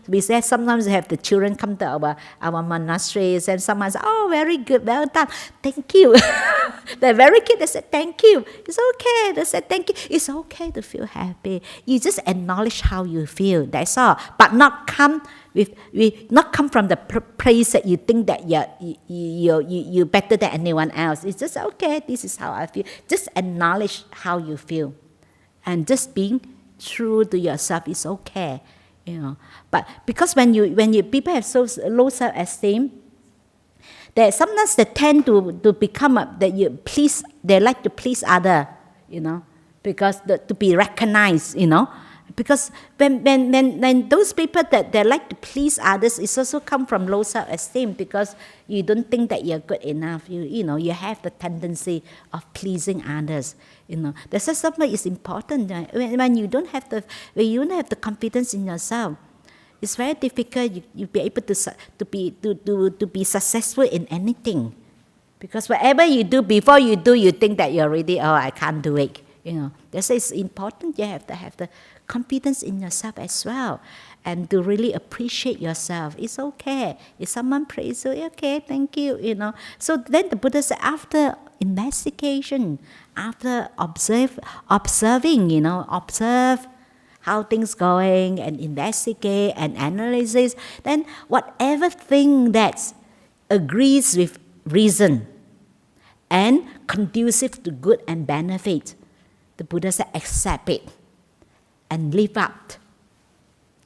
we say sometimes we have the children come to our monasteries, and someone says, "Oh, very good, well done, thank you." They're very cute. They say thank you. It's okay. They say thank you. It's okay to feel happy. You just acknowledge how you feel. That's all. But not come from the place that you think that you're better than anyone else. It's just okay. This is how I feel. Just acknowledge how you feel. And just being true to yourself is okay, But because when you people have so low self-esteem, that sometimes they tend to become they like to please other, because to be recognized, Because when those people that they like to please others, it's also come from low self-esteem, because you don't think that you're good enough. You have the tendency of pleasing others. That's why something is important. When you don't have the confidence in yourself, it's very difficult you be able to be successful in anything, because whatever you do, before you do, you think that you're already, I can't do it. That's why it's important. You have to have the confidence in yourself as well, and to really appreciate yourself. It's okay. If someone praises you, okay, thank you, So then the Buddha said, after investigation, after observing, observe how things going, and investigate and analyze, then whatever thing that agrees with reason and conducive to good and benefit, the Buddha said, accept it and live up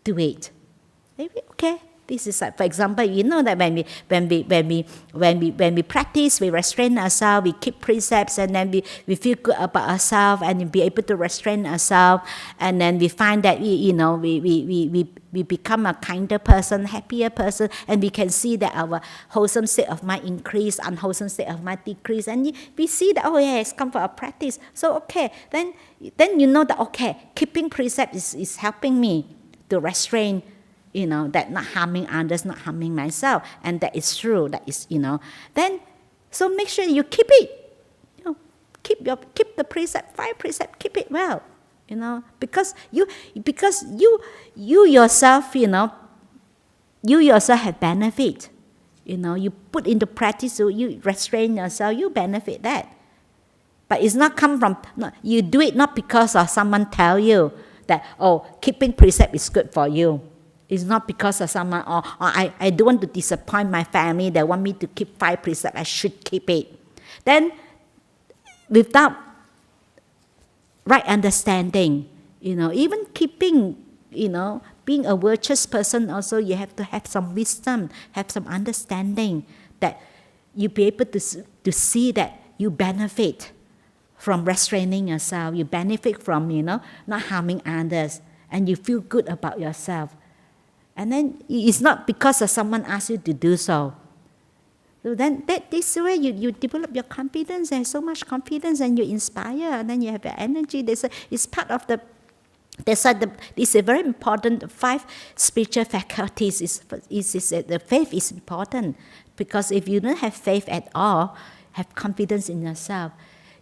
to it. Maybe, okay, this is like, for example, that when we practice, we restrain ourselves, we keep precepts, and then we feel good about ourselves, and be able to restrain ourselves, and then we find that we become a kinder person, happier person, and we can see that our wholesome state of mind increase, unwholesome state of mind decrease, and we see that, it's come for our practice. So okay, then you know that, okay, keeping precept is helping me to restrain, that not harming others, not harming myself, and that is true. That is, then so make sure you keep it. Keep the precept, 5 precept, keep it well. Because you yourself, you yourself have benefit. You put into practice, so you restrain yourself, you benefit that. But it's not come from, you do it not because of someone tell you that, keeping precept is good for you. It's not because of someone, I don't want to disappoint my family, they want me to keep 5 precepts, I should keep it. Then, without right understanding, even keeping, being a virtuous person also, you have to have some wisdom, have some understanding, that you be able to see that you benefit from restraining yourself, you benefit from, not harming others, and you feel good about yourself. And then it's not because of someone asked you to do so. So then this way you develop your confidence, and so much confidence, and you inspire, and then you have the energy. It's part of the, this is a very important 5 spiritual faculties. The faith is important, because if you don't have faith at all, have confidence in yourself,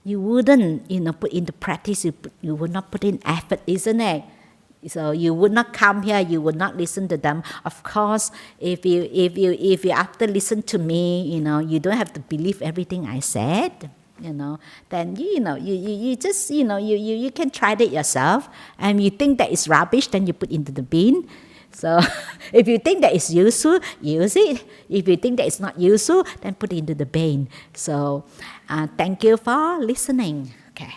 you wouldn't put into practice, you would not put in effort, isn't it? So you would not come here, you would not listen to them. Of course, if you after listen to me, you don't have to believe everything I said, then you just you can try it yourself, and you think that it's rubbish, then you put into the bin. So if you think that it's useful, use it. If you think that it's not useful, then put it into the bin. So thank you for listening. Okay.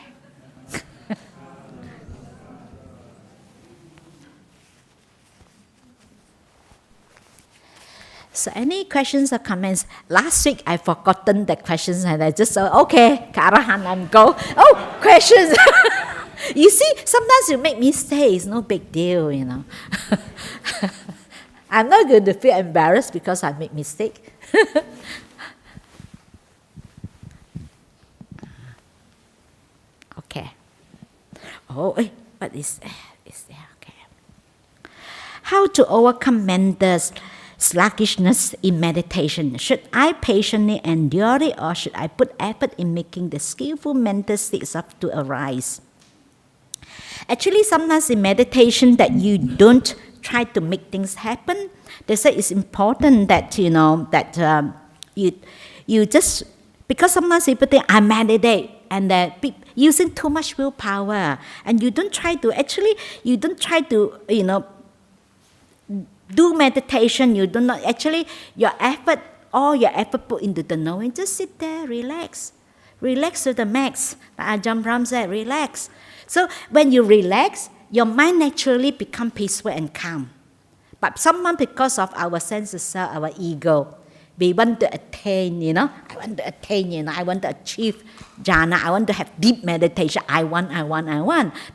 So any questions or comments? Last week I forgotten the questions, and I just said, okay, Karahan, and go. Oh, questions. You see, sometimes you make mistakes, no big deal, I'm not going to feel embarrassed because I make mistake. Okay. Oh, what is there? Okay. How to overcome mental sluggishness in meditation? Should I patiently endure it, or should I put effort in making the skillful mental states up to arise? Actually, sometimes in meditation that you don't try to make things happen. They say it's important that you just, because sometimes people think I meditate and that using too much willpower, and you don't try to do meditation. You do not actually all your effort put into the knowing. Just sit there, relax to the max. Like Ajahn Brahm said, relax. So when you relax, your mind naturally become peaceful and calm. But sometimes because of our sense of self, our ego, we want to attain, I want to achieve jhana, I want to have deep meditation, I want.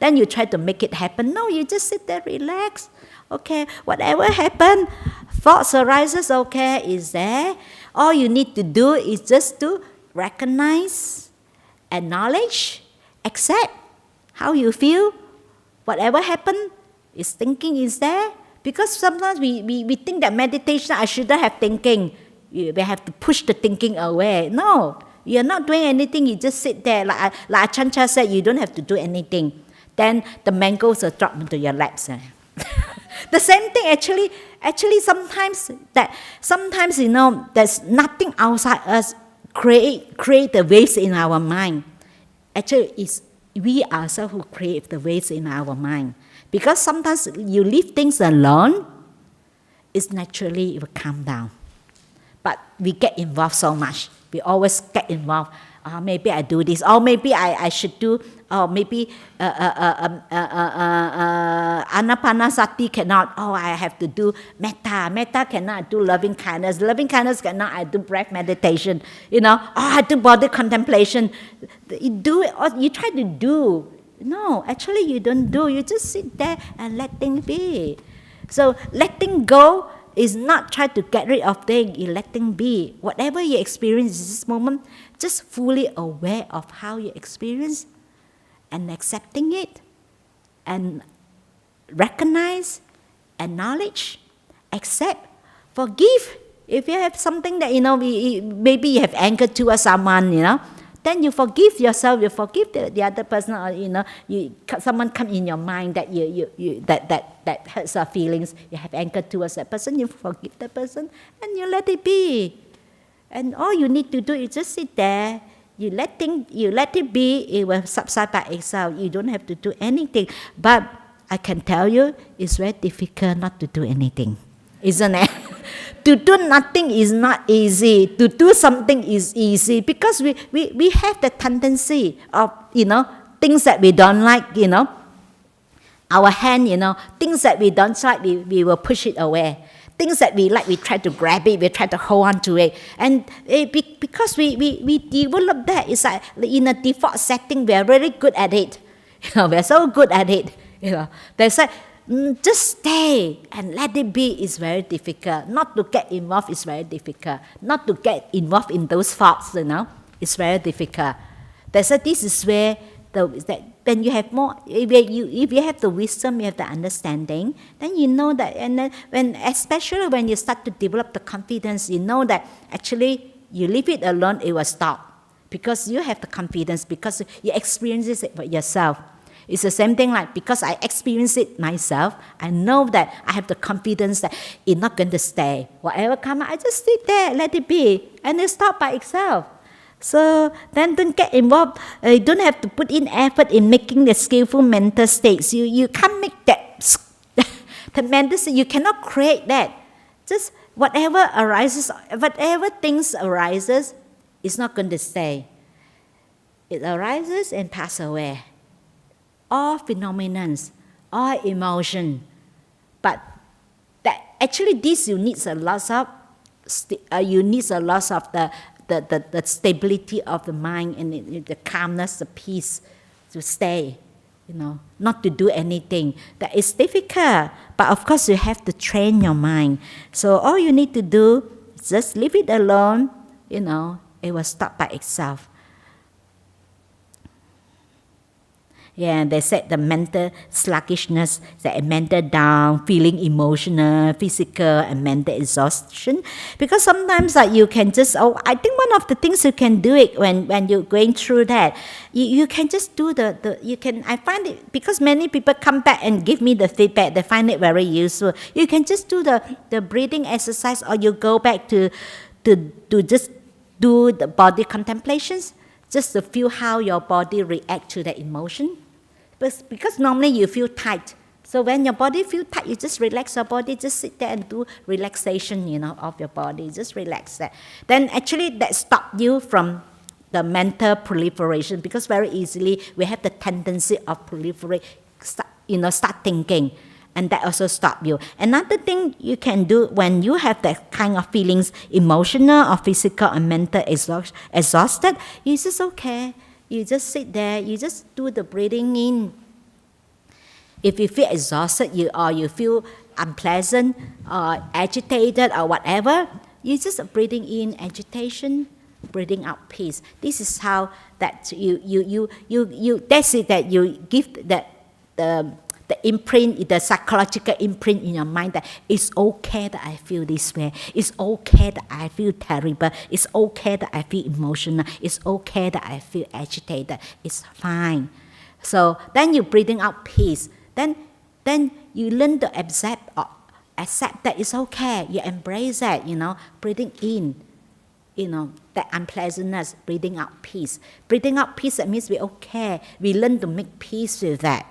Then you try to make it happen. No, you just sit there, relax. Okay, whatever happen, thoughts arises, okay, is there. All you need to do is just to recognize, acknowledge, accept how you feel. Whatever happened, is thinking is there. Because sometimes we think that meditation, I shouldn't have thinking. We have to push the thinking away. No, you're not doing anything. You just sit there. Like Ajahn Chah said, you don't have to do anything. Then the mangoes will drop into your laps. The same thing actually sometimes there's nothing outside us create the waves in our mind. Actually, it's we ourselves who create the waves in our mind. Because sometimes you leave things alone, it's naturally it will calm down. But we get involved so much. We always get involved. Maybe I do this, or maybe I should do, or maybe anapanasati cannot. Oh, I have to do metta. Metta cannot do loving kindness. Loving kindness cannot. I do breath meditation. I do body contemplation. You do it, or you try to do. No, actually you don't do. You just sit there and let things be. So letting go is not try to get rid of things. You let things be. Whatever you experience in this moment, just fully aware of how you experience and accepting it and recognize, acknowledge, accept, forgive. If you have something that, maybe you have anger towards someone, then you forgive yourself, you forgive the other person, or someone come in your mind that that hurts our feelings. You have anger towards that person, you forgive that person, and you let it be. And all you need to do is just sit there. You let it be. It will subside by itself. You don't have to do anything. But I can tell you, it's very difficult not to do anything, isn't it? To do nothing is not easy. To do something is easy because we have the tendency of, things that we don't like, our hand, things that we don't like, we will push it away. Things that we like, we try to grab it, we try to hold on to it. And because we develop that, it's like in a default setting, we are really good at it. We're so good at it. There's like, just stay and let it be is very difficult. Not to get involved is very difficult. Not to get involved in those thoughts, it's very difficult. This is where when you have more, if you have the wisdom, you have the understanding, then you know that, and then especially when you start to develop the confidence, you know that actually you leave it alone, it will stop. Because you have the confidence, because you experience it for yourself. It's the same thing like because I experience it myself, I know that I have the confidence that it's not going to stay. Whatever comes, I just sit there, let it be, and it stops by itself. So then don't get involved. You don't have to put in effort in making the skillful mental states. You can't make that the mental state. You cannot create that. Just whatever arises, whatever things arises, it's not going to stay. It arises and passes away. All phenomena, all emotion, but that actually this you need a lot of the stability of the mind and the calmness, the peace to stay. not to do anything. That is difficult, but of course you have to train your mind. So all you need to do is just leave it alone, it will stop by itself. Yeah, they said the mental sluggishness, the mental down, feeling emotional, physical, and mental exhaustion. Because sometimes you can just, I think one of the things you can do it when you're going through that, you can just do I find it, because many people come back and give me the feedback, they find it very useful. You can just do the breathing exercise, or you go back to just do the body contemplations, just to feel how your body reacts to the emotion. Because normally you feel tight. So when your body feels tight, you just relax your body, just sit there and do relaxation, of your body. Just relax that. Then actually that stops you from the mental proliferation, because very easily we have the tendency of proliferate, start thinking. And that also stops you. Another thing you can do when you have that kind of feelings, emotional or physical or mental exhausted, you just okay. You just sit there, you just do the breathing in. If you feel exhausted, or you feel unpleasant or agitated or whatever, you just breathing in agitation, breathing out peace. This is how that that's it, that you give the imprint, the psychological imprint in your mind that it's okay that I feel this way. It's okay that I feel terrible. It's okay that I feel emotional. It's okay that I feel agitated. It's fine. So then you're breathing out peace. Then you learn to accept that it's okay. You embrace that, breathing in, that unpleasantness, breathing out peace. Breathing out peace, that means we're okay. We learn to make peace with that.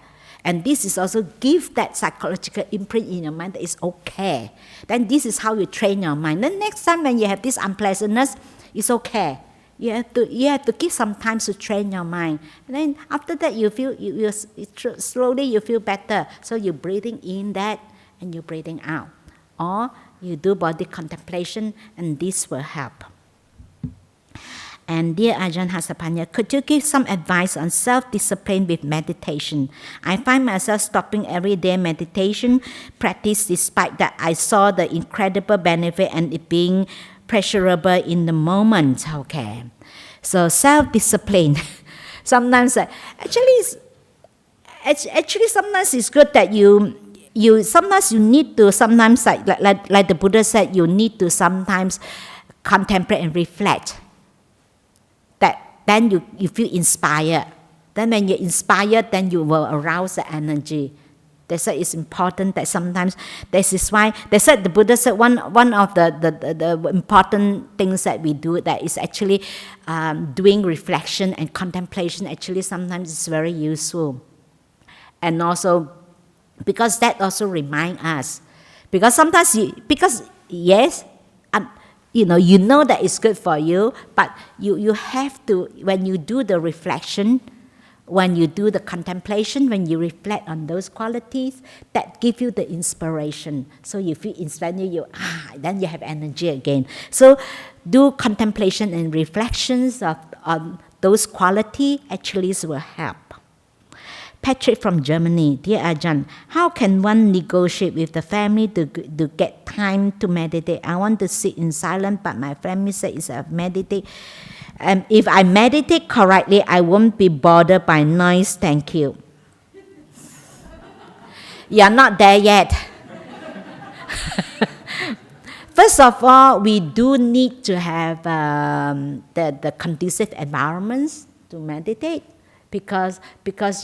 And this is also give that psychological imprint in your mind that it's okay. Then this is how you train your mind. Then next time when you have this unpleasantness, it's okay. You have to give some time to train your mind. And then after that you feel slowly you feel better. So you're breathing in that and you're breathing out. Or you do body contemplation, and this will help. And dear Ajahn Hasapanna, could you give some advice on self-discipline with meditation? I find myself stopping everyday meditation practice despite that I saw the incredible benefit and it being pleasurable in the moment. Okay. So self-discipline. Sometimes, actually sometimes it's good that sometimes you need to, sometimes like the Buddha said, you need to sometimes contemplate and reflect. Then you feel inspired. Then when you're inspired, then you will arouse the energy. That's why it's important that sometimes, this is why, they said, the Buddha said one of the important things that we do, that is actually doing reflection and contemplation, actually sometimes it's very useful. And also, because that also reminds us. Because sometimes, yes, you know that it's good for you, but you have to, when you do the reflection, when you do the contemplation, when you reflect on those qualities, that give you the inspiration. So you feel inspired, then you have energy again. So do contemplation and reflections on those qualities actually will help. Patrick from Germany, dear Ajahn, how can one negotiate with the family to get time to meditate? I want to sit in silence, but my family says if I meditate, if I meditate correctly, I won't be bothered by noise. Thank you. You're not there yet. First of all, we do need to have the conducive environments to meditate. Because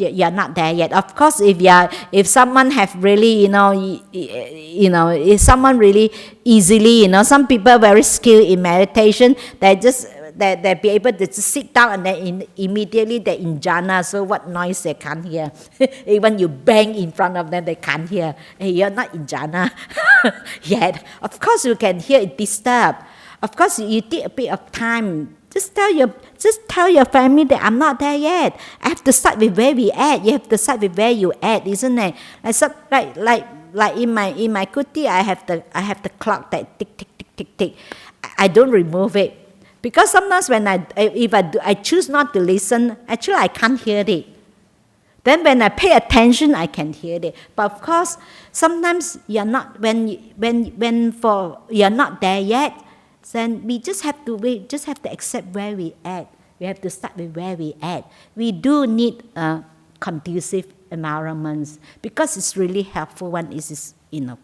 you're not there yet. Of course, if someone have really, if someone really easily, some people are very skilled in meditation, they be able to just sit down and then immediately they're in jhana, so what noise they can't hear. Even you bang in front of them, they can't hear. Hey, you're not in jhana yet. Of course, you can hear it disturb. Of course, you take a bit of time. Just tell your family that I'm not there yet. I have to start with where we at. You have to start with where you at, isn't it? Like in my kuti, I have the clock that tick tick tick tick tick. I don't remove it because sometimes when I choose not to listen, actually I can't hear it. Then when I pay attention, I can hear it. But of course, sometimes you're not, you're not there yet, then we just have to accept where we at. We have to start with where we at. We do need conducive environments because it's really helpful when it is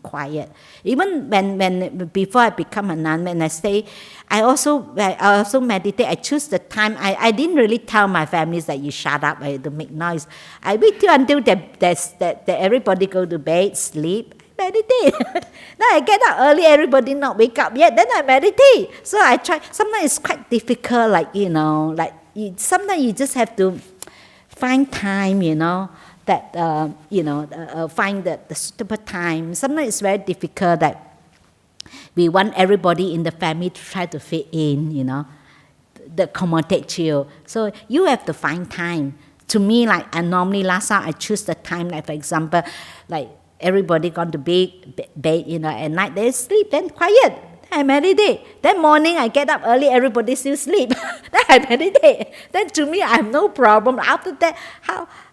quiet. Even when before I become a nun, when I stay, I also meditate. I choose the time. I didn't really tell my families that you shut up, I don't make noise. I wait till until that everybody go to bed, sleep, meditate. Then I get up early, everybody not wake up yet, then I meditate. So I try. Sometimes it's quite difficult, sometimes you just have to find time, that find the suitable time. Sometimes it's very difficult that we want everybody in the family to try to fit in, the accommodate you. So you have to find time. To me, I normally last time I choose the time, for example, everybody gone to bed, at night they sleep, then quiet. I meditate. Then morning I get up early, everybody still sleep. Then I meditate. Then to me I have no problem. After that,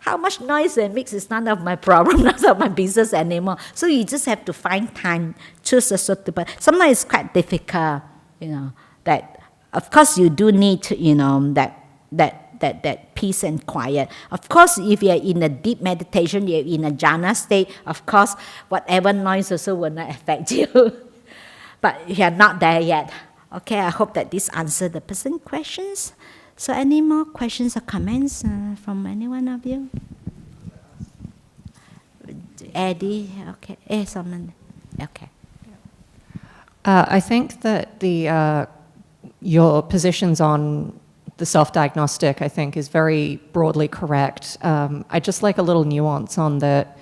how much noise they make is none of my problem, none of my business anymore. So you just have to find time, choose a suitable. Sometimes it's quite difficult, that of course you do need, that peace and quiet. Of course, if you're in a deep meditation, you're in a jhana state, of course, whatever noise also will not affect you. But you're not there yet. Okay, I hope that this answered the person's questions. So any more questions or comments from any one of you? Eddie, okay. Someone, okay.
I think that your positions on the self-diagnostic, I think, is very broadly correct. I just like a little nuance on that.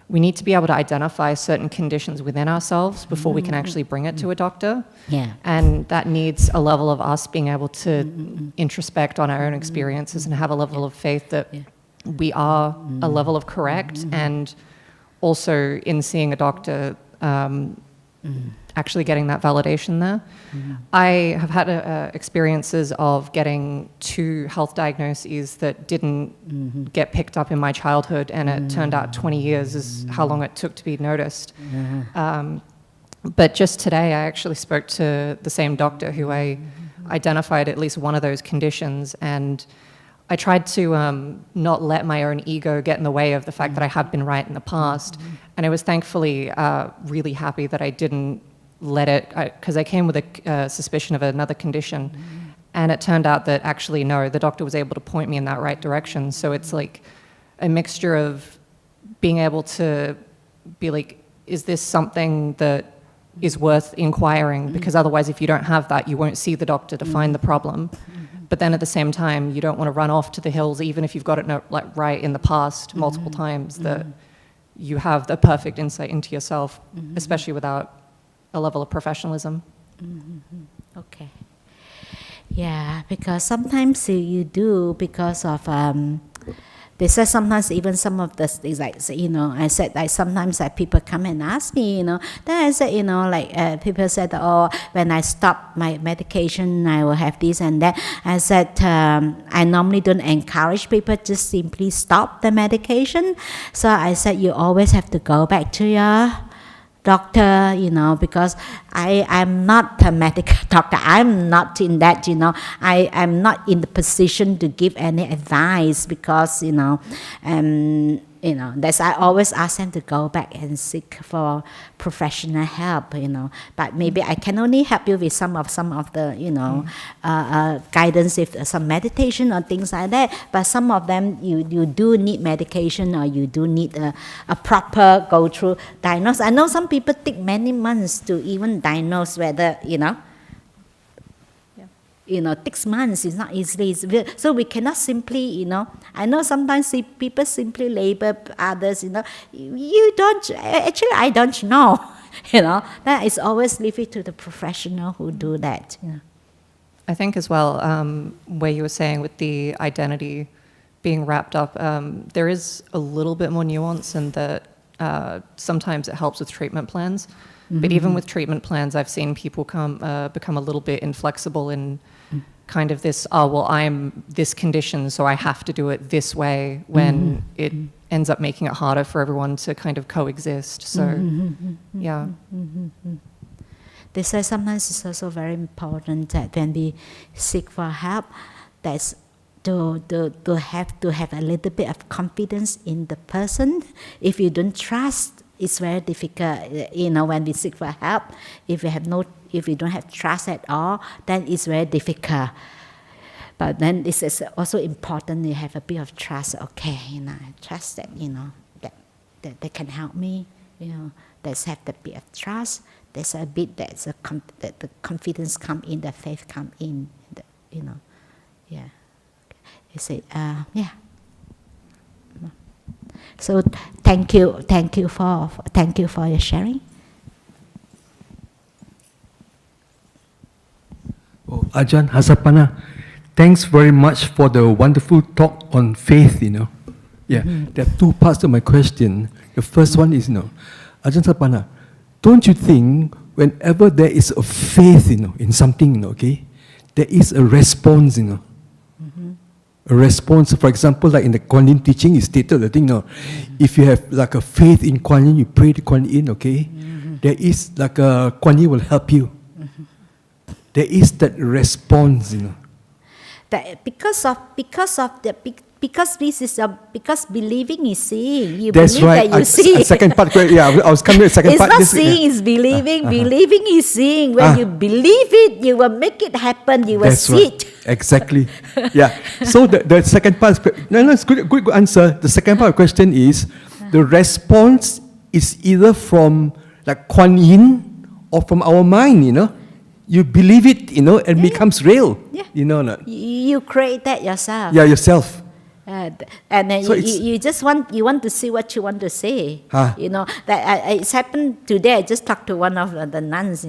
We need to be able to identify certain conditions within ourselves before we can actually bring it to a doctor.
Yeah.
And that needs a level of us being able to introspect on our own experiences and have a level of faith that we are a level of correct, and also in seeing a doctor, actually getting that validation there. I have had experiences of getting 2 health diagnoses that didn't get picked up in my childhood, and it turned out 20 years is how long it took to be noticed. But just today I actually spoke to the same doctor who I identified at least one of those conditions, and I tried to not let my own ego get in the way of the fact that I have been right in the past. And I was thankfully really happy that I didn't let it, because I came with a suspicion of another condition, and it turned out that actually no, the doctor was able to point me in that right direction. So it's like a mixture of being able to be like, is this something that is worth inquiring? Because otherwise, if you don't have that, you won't see the doctor to find the problem. But then at the same time, you don't want to run off to the hills, even if you've got it right in the past multiple times, that you have the perfect insight into yourself, especially without a level of professionalism.
Okay. Yeah, because sometimes you do because of they said sometimes even some of the things I said sometimes people come and ask me, then I said, people said, oh, when I stop my medication, I will have this and that. I said, I normally don't encourage people just simply stop the medication. So I said, you always have to go back to your doctor, because I'm not a medical doctor. I'm not in that, I'm not in the position to give any advice because, that's I always ask them to go back and seek for professional help, But maybe I can only help you with some of the, guidance with some meditation or things like that. But some of them you do need medication, or you do need a proper go through diagnosis. I know some people take many months to even diagnose whether, takes months. It's not easily. So we cannot simply, I know sometimes people simply label others, you don't, actually I don't know, that is always leave it to the professional who do that.
I think as well, where you were saying with the identity being wrapped up, there is a little bit more nuance in that sometimes it helps with treatment plans. But even with treatment plans, I've seen people become a little bit inflexible in kind of this, I'm this condition, so I have to do it this way, when ends up making it harder for everyone to kind of coexist. So, yeah.
They say sometimes it's also very important that when we seek for help, that's to have a little bit of confidence in the person. If you don't trust, it's very difficult. When we seek for help, if we don't have trust at all, then it's very difficult. But then this is also important. You have a bit of trust. Okay, I trust that that they can help me. Let's have the bit of trust. There's a bit that the confidence come in, the faith come in. Yeah. You say, yeah. So thank you for your sharing.
Oh, Ajahn Hasapanna, thanks very much for the wonderful talk on faith. Yeah, there are two parts to my question. The first one is, Ajahn Hasapanna, don't you think whenever there is a faith, in something, there is a response, A response, for example, like in the Kuan Yin teaching, is stated, I think, if you have like a faith in Kuan Yin, you pray to Kuan Yin, there is like a Kuan Yin will help you. There is that response,
That because believing is seeing. You
That's
believe
right.
that you see.
Second part, yeah, I was coming to the second
It's
part.
not seeing, it's believing. Believing is seeing. When you believe it, you will make it happen. You will
That's
see
right.
it.
Exactly. Yeah. So the second part, it's good answer. The second part of the question is, the response is either from like Kuan Yin or from our mind, You believe it, and becomes real.
Yeah.
You
create that yourself.
Yeah, yourself.
And then
So
you just want to see what you want to say. That it's happened today. I just talked to one of the nuns.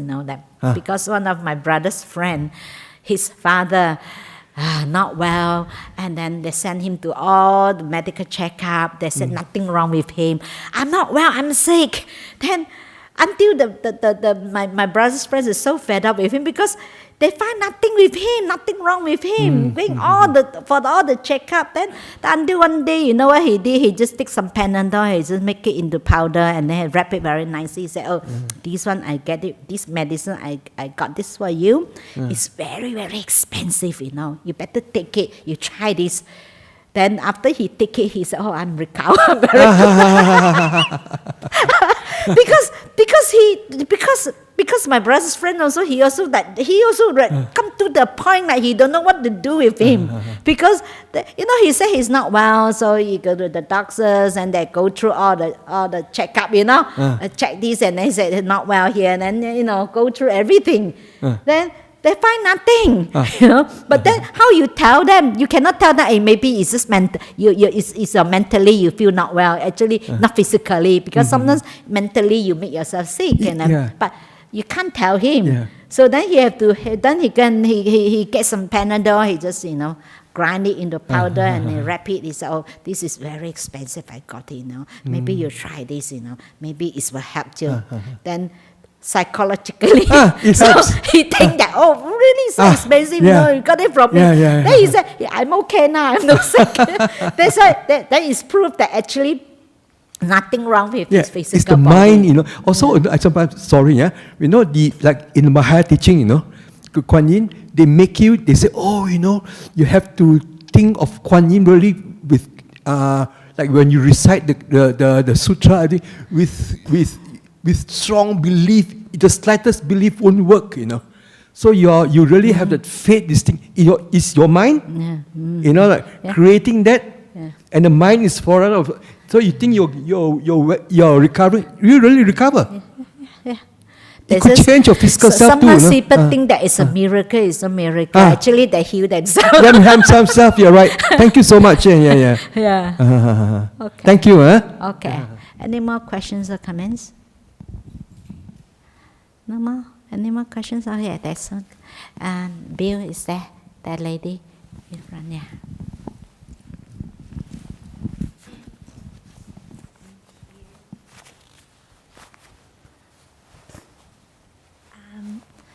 Because one of my brother's friend, his father not well, and then they sent him to all the medical checkup. They said nothing wrong with him. I'm not well. I'm sick. Then until my brother's friends is so fed up with him because they find nothing with him, nothing wrong with him. Going for all the checkup. Then until one day, you know what he did? He just take some Panadol, he just make it into powder and then wrap it very nicely. He said, this one I get it, this medicine I got this for you. It's very, very expensive, You better take it. You try this. Then after he take it, he said, I'm recovered very because my brother's friend also he also come to the point that he don't know what to do with him because he said he's not well, so he go to the doctors and they go through all the checkup, check this and they say he's not well here and then go through everything. Then they find nothing, But then, how you tell them? You cannot tell them. Hey, maybe it's just it's mentally you feel not well. Actually, not physically, because sometimes mentally you make yourself sick, but you can't tell him.
Yeah.
So then he have to. Then he gets some Panadol. He just grind it into powder and then wrap it. He said, this is very expensive. I got it. Maybe you try this. Maybe it will help you. Then. Psychologically, so he think that really so expensive, you got it from me. Then he said, I'm okay now, I'm not sick. That's why that is proof that actually nothing wrong with his physical
it's the
body.
mind, Also, sorry, like in the Mahaya teaching, Kuan Yin, they say, you have to think of Kuan Yin really with, like when you recite the sutra, I think, with strong belief. The slightest belief won't work, So you really have that faith. This thing is your mind, creating that, and the mind is foreign of. So you think you're recovering? You really recover. It could change your physical self too.
Sometimes people think that it's a miracle. It's a miracle. Actually, they heal themselves.
Themselves. You're right. Thank you so much. Yeah.
Okay.
Thank you.
Okay. Any more questions or comments? No more? Any more questions? Oh, yeah, that's one. Bill is there. That lady in front, yeah.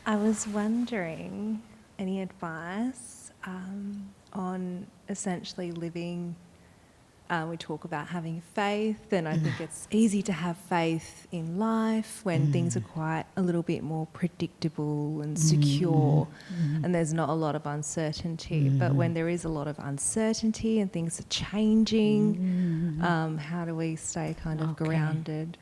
I was wondering, any advice on essentially living we talk about having faith, and I think it's easy to have faith in life when things are quite a little bit more predictable and secure, and there's not a lot of uncertainty. But when there is a lot of uncertainty and things are changing, how do we stay kind of grounded?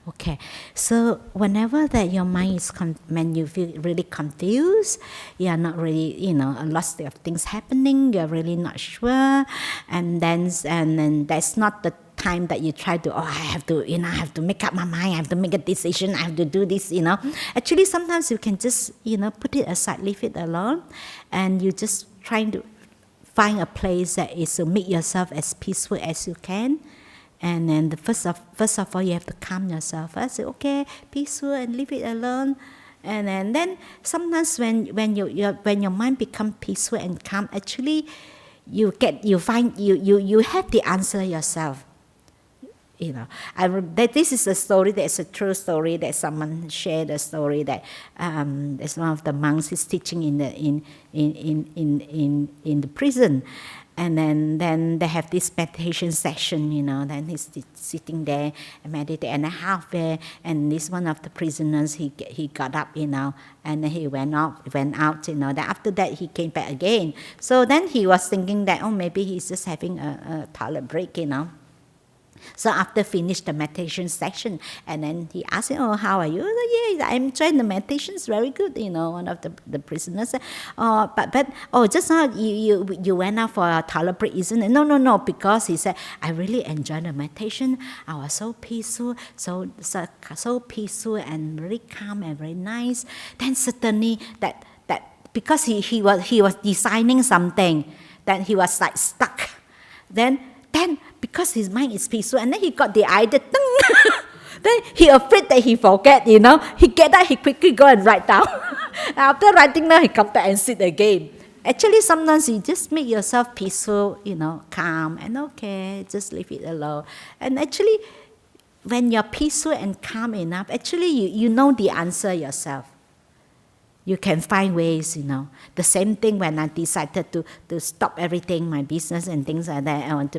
Okay, so whenever that your mind is, when you feel really confused, you are not really, lots of things happening, you're really not sure, and then that's not the time that you try to, I have to make up my mind, I have to make a decision, I have to do this, Actually, sometimes you can just, put it aside, leave it alone, and you just trying to find a place that is to make yourself as peaceful as you can. And then first of all, you have to calm yourself. Say, okay, peaceful, and leave it alone. And then sometimes when your mind becomes peaceful and calm, actually you have the answer yourself. This is a story that's a true story that someone shared a story that there's one of the monks is teaching in the prison. And then they have this meditation session, then he's sitting there and meditate, and halfway, and this one of the prisoners, he got up, and then he went out, then after that he came back again. So then he was thinking that, maybe he's just having a toilet break, So after finished the meditation section, and then he asked him, how are you? Yeah, I'm enjoying the meditation, it's very good, one of the prisoners said, but just now you went out for a toilet break, isn't it? No, because he said, I really enjoyed the meditation, I was so peaceful, so peaceful and very calm and very nice. Then suddenly that because he was designing something, then he was like stuck. Then because his mind is peaceful, and then he got the idea, then he afraid that he forget, he get up, he quickly go and write down. After writing down, he come back and sit again. Actually, sometimes you just make yourself peaceful, calm, and okay, just leave it alone. And actually, when you're peaceful and calm enough, actually you know the answer yourself. You can find ways, The same thing when I decided to stop everything, my business and things like that. I want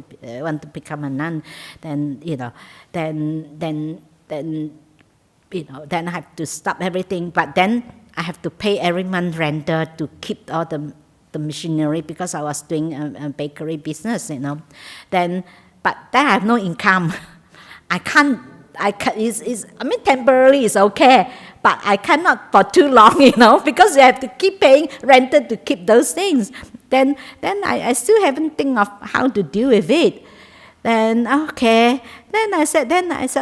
to become a nun. Then I have to stop everything. But then I have to pay every month rental to keep all the machinery because I was doing a bakery business, But then I have no income. Temporarily it's okay, but I cannot for too long, because you have to keep paying rental to keep those things. Then I still haven't think of how to deal with it. Then okay, then I said,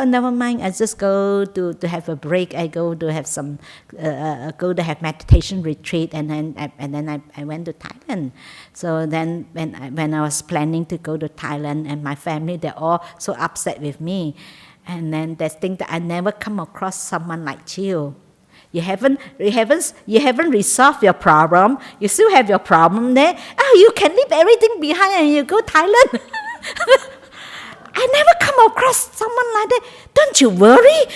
never mind. I just go to have a break. I go to have some go to have meditation retreat, and then I went to Thailand. So then when I was planning to go to Thailand, and my family, they're all so upset with me. And then they think that I never come across someone like you. You haven't resolved your problem. You still have your problem there. You can leave everything behind and you go Thailand. I never come across someone like that. Don't you worry?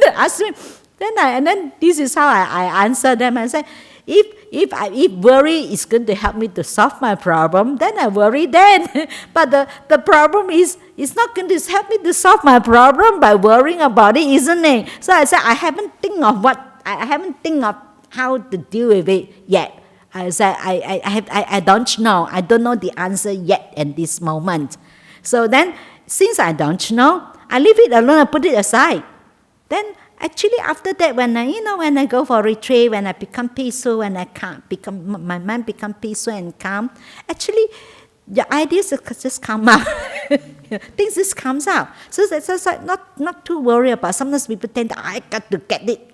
They ask me. Then this is how I answer them. I say, if worry is going to help me to solve my problem, then I worry then. But the problem is, it's not going to help me to solve my problem by worrying about it, isn't it? So I said, I haven't think of how to deal with it yet. I said, I don't know. I don't know the answer yet at this moment. So then, since I don't know, I leave it alone, I put it aside. Then actually, after that, when I go for retreat, when I become peaceful, when my mind become peaceful and calm, actually, the ideas just come out. Things just comes out. So that's like not too worried about. Sometimes people think that I got to get it,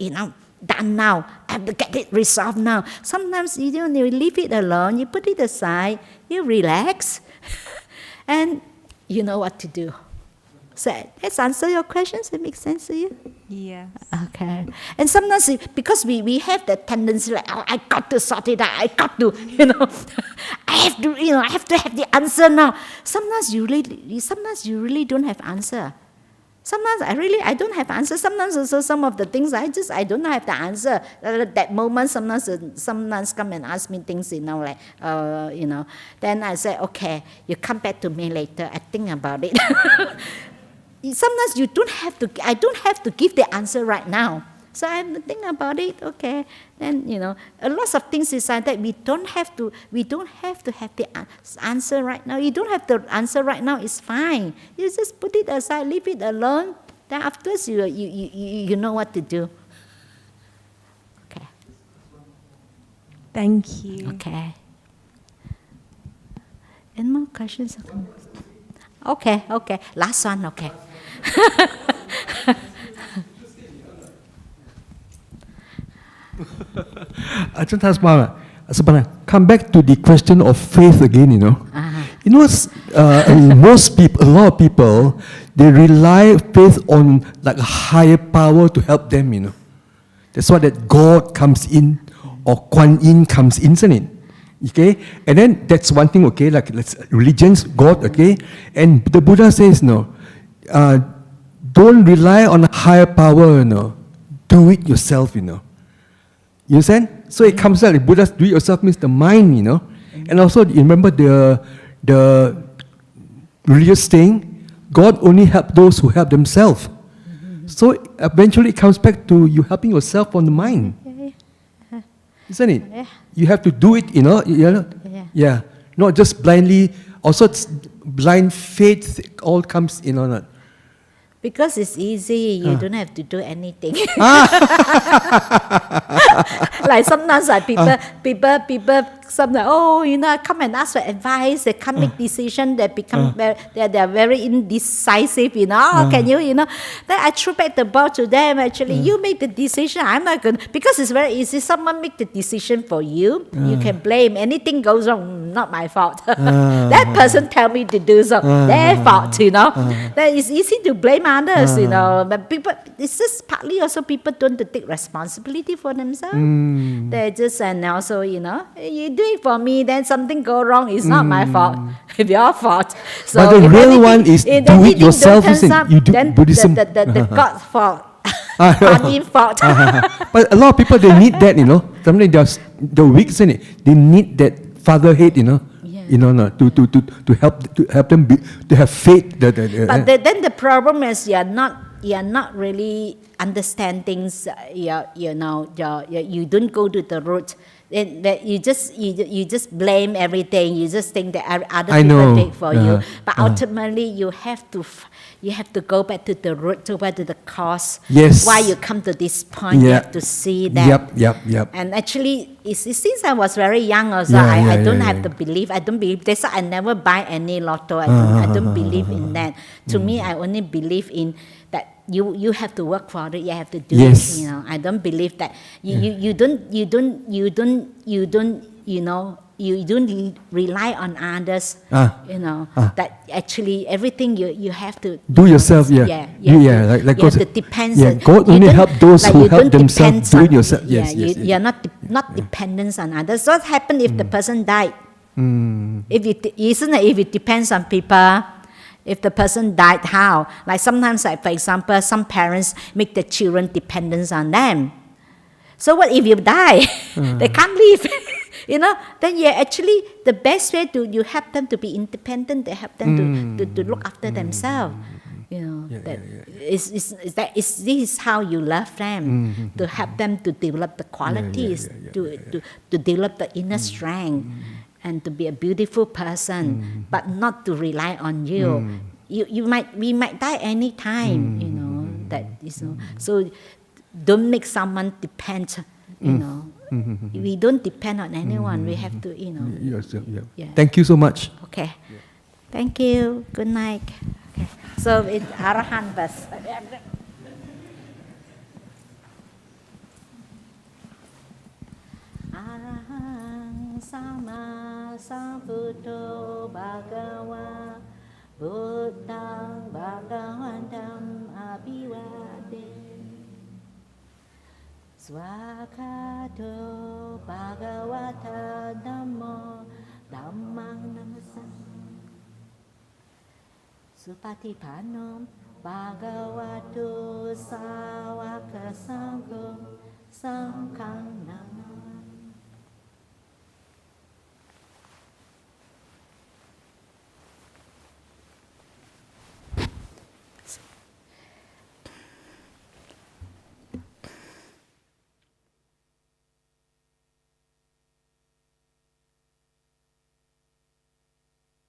done now. I have to get it resolved now. Sometimes you leave it alone. You put it aside. You relax, and you know what to do. So let's answer your questions. It makes sense to you?
Yes.
Okay. And sometimes because we have that tendency like, I got to sort it out. I got to, I have to have the answer now. Sometimes you really don't have answer. Sometimes I don't have answer. Sometimes also some of the things I don't have the answer. At that moment, sometimes come and ask me things, like, Then I say, okay, you come back to me later. I think about it. Sometimes I don't have to give the answer right now. So I have to think about it. Okay, then a lot of things is like that. We don't have to have the answer right now. You don't have the answer right now. It's fine. You just put it aside, leave it alone. Then afterwards, you know what to do. Okay.
Thank you.
Okay. Any more questions? Okay. Last one. Okay.
Ajahn Hasapanna, come back to the question of faith again, most people, a lot of people, they rely faith on like a higher power to help them, That's why that God comes in or Kuan Yin comes in, isn't it? Okay? And then that's one thing, okay, like religions, God, okay? And the Buddha says, no, don't rely on a higher power, do it yourself, You understand? So it comes out, like Buddha, do it yourself means the mind, And also, you remember the religious saying, God only helps those who help themselves. So eventually it comes back to you helping yourself on the mind. Isn't it?
Yeah.
You have to do it, Yeah. Not just blindly. Also, blind faith all comes in on it.
Because it's easy, you don't have to do anything. Like sometimes people sometimes, come and ask for advice, they can't make decision, they become they're very indecisive, can you, Then I threw back the ball to them, actually, you make the decision, I'm not going to, because it's very easy, someone make the decision for you, you can blame, anything goes wrong, not my fault. That person tell me to do so, their fault, Then it's easy to blame others, but people, it's just partly also people don't take responsibility for themselves. They just, and also, you do it for me, then something go wrong, it's not my fault, it's your fault. So
But the real one is
if
do it
anything
yourself,
don't turn
isn't
up,
it? You do
then
Buddhism.
the God's fault. Kuan fault.
But a lot of people, they need that, Sometimes they're weak, isn't it? They need that fatherhood, to help them to have faith.
But then the problem is you're not really understand things. You don't go to the root. That you just blame everything. You just think that other people take for you. But ultimately, you have to go back to the root, to the cause.
Yes.
Why you come to this point, you have to see that.
Yep.
And actually, since I was very young also, I don't have the belief. I don't believe. That's why I never buy any lotto. I don't believe in that. To me, I only believe in that you have to work for it. You have to do it. I don't believe that you don't rely on others. That actually everything you have to
do yourself. You have to depend. God only help those who help themselves. Do it yourself.
You're not dependent on others. What happens if the person died? If it depends on people. If the person died, how? Like sometimes, for example, some parents make the children dependent on them. So what if you die? They can't live. Then actually the best way you help them to be independent, they help them to look after themselves. This is how you love them, to help them to develop the qualities, to develop the inner strength, and to be a beautiful person, but not to rely on you. We might die any time, So don't make someone depend, We don't depend on anyone. We have to,
Yourself, Thank you so much.
Okay. Thank you. Good night. Okay. So it's Arahant bus. Arahant Sama Sambuddho Bhagava Buddhang Bhagavantam Abhivade Swakato Bhagavata Dhammo Dhammang Namasami Supatipanno Bhagavato Sāvaka Sangho Sanghang Namami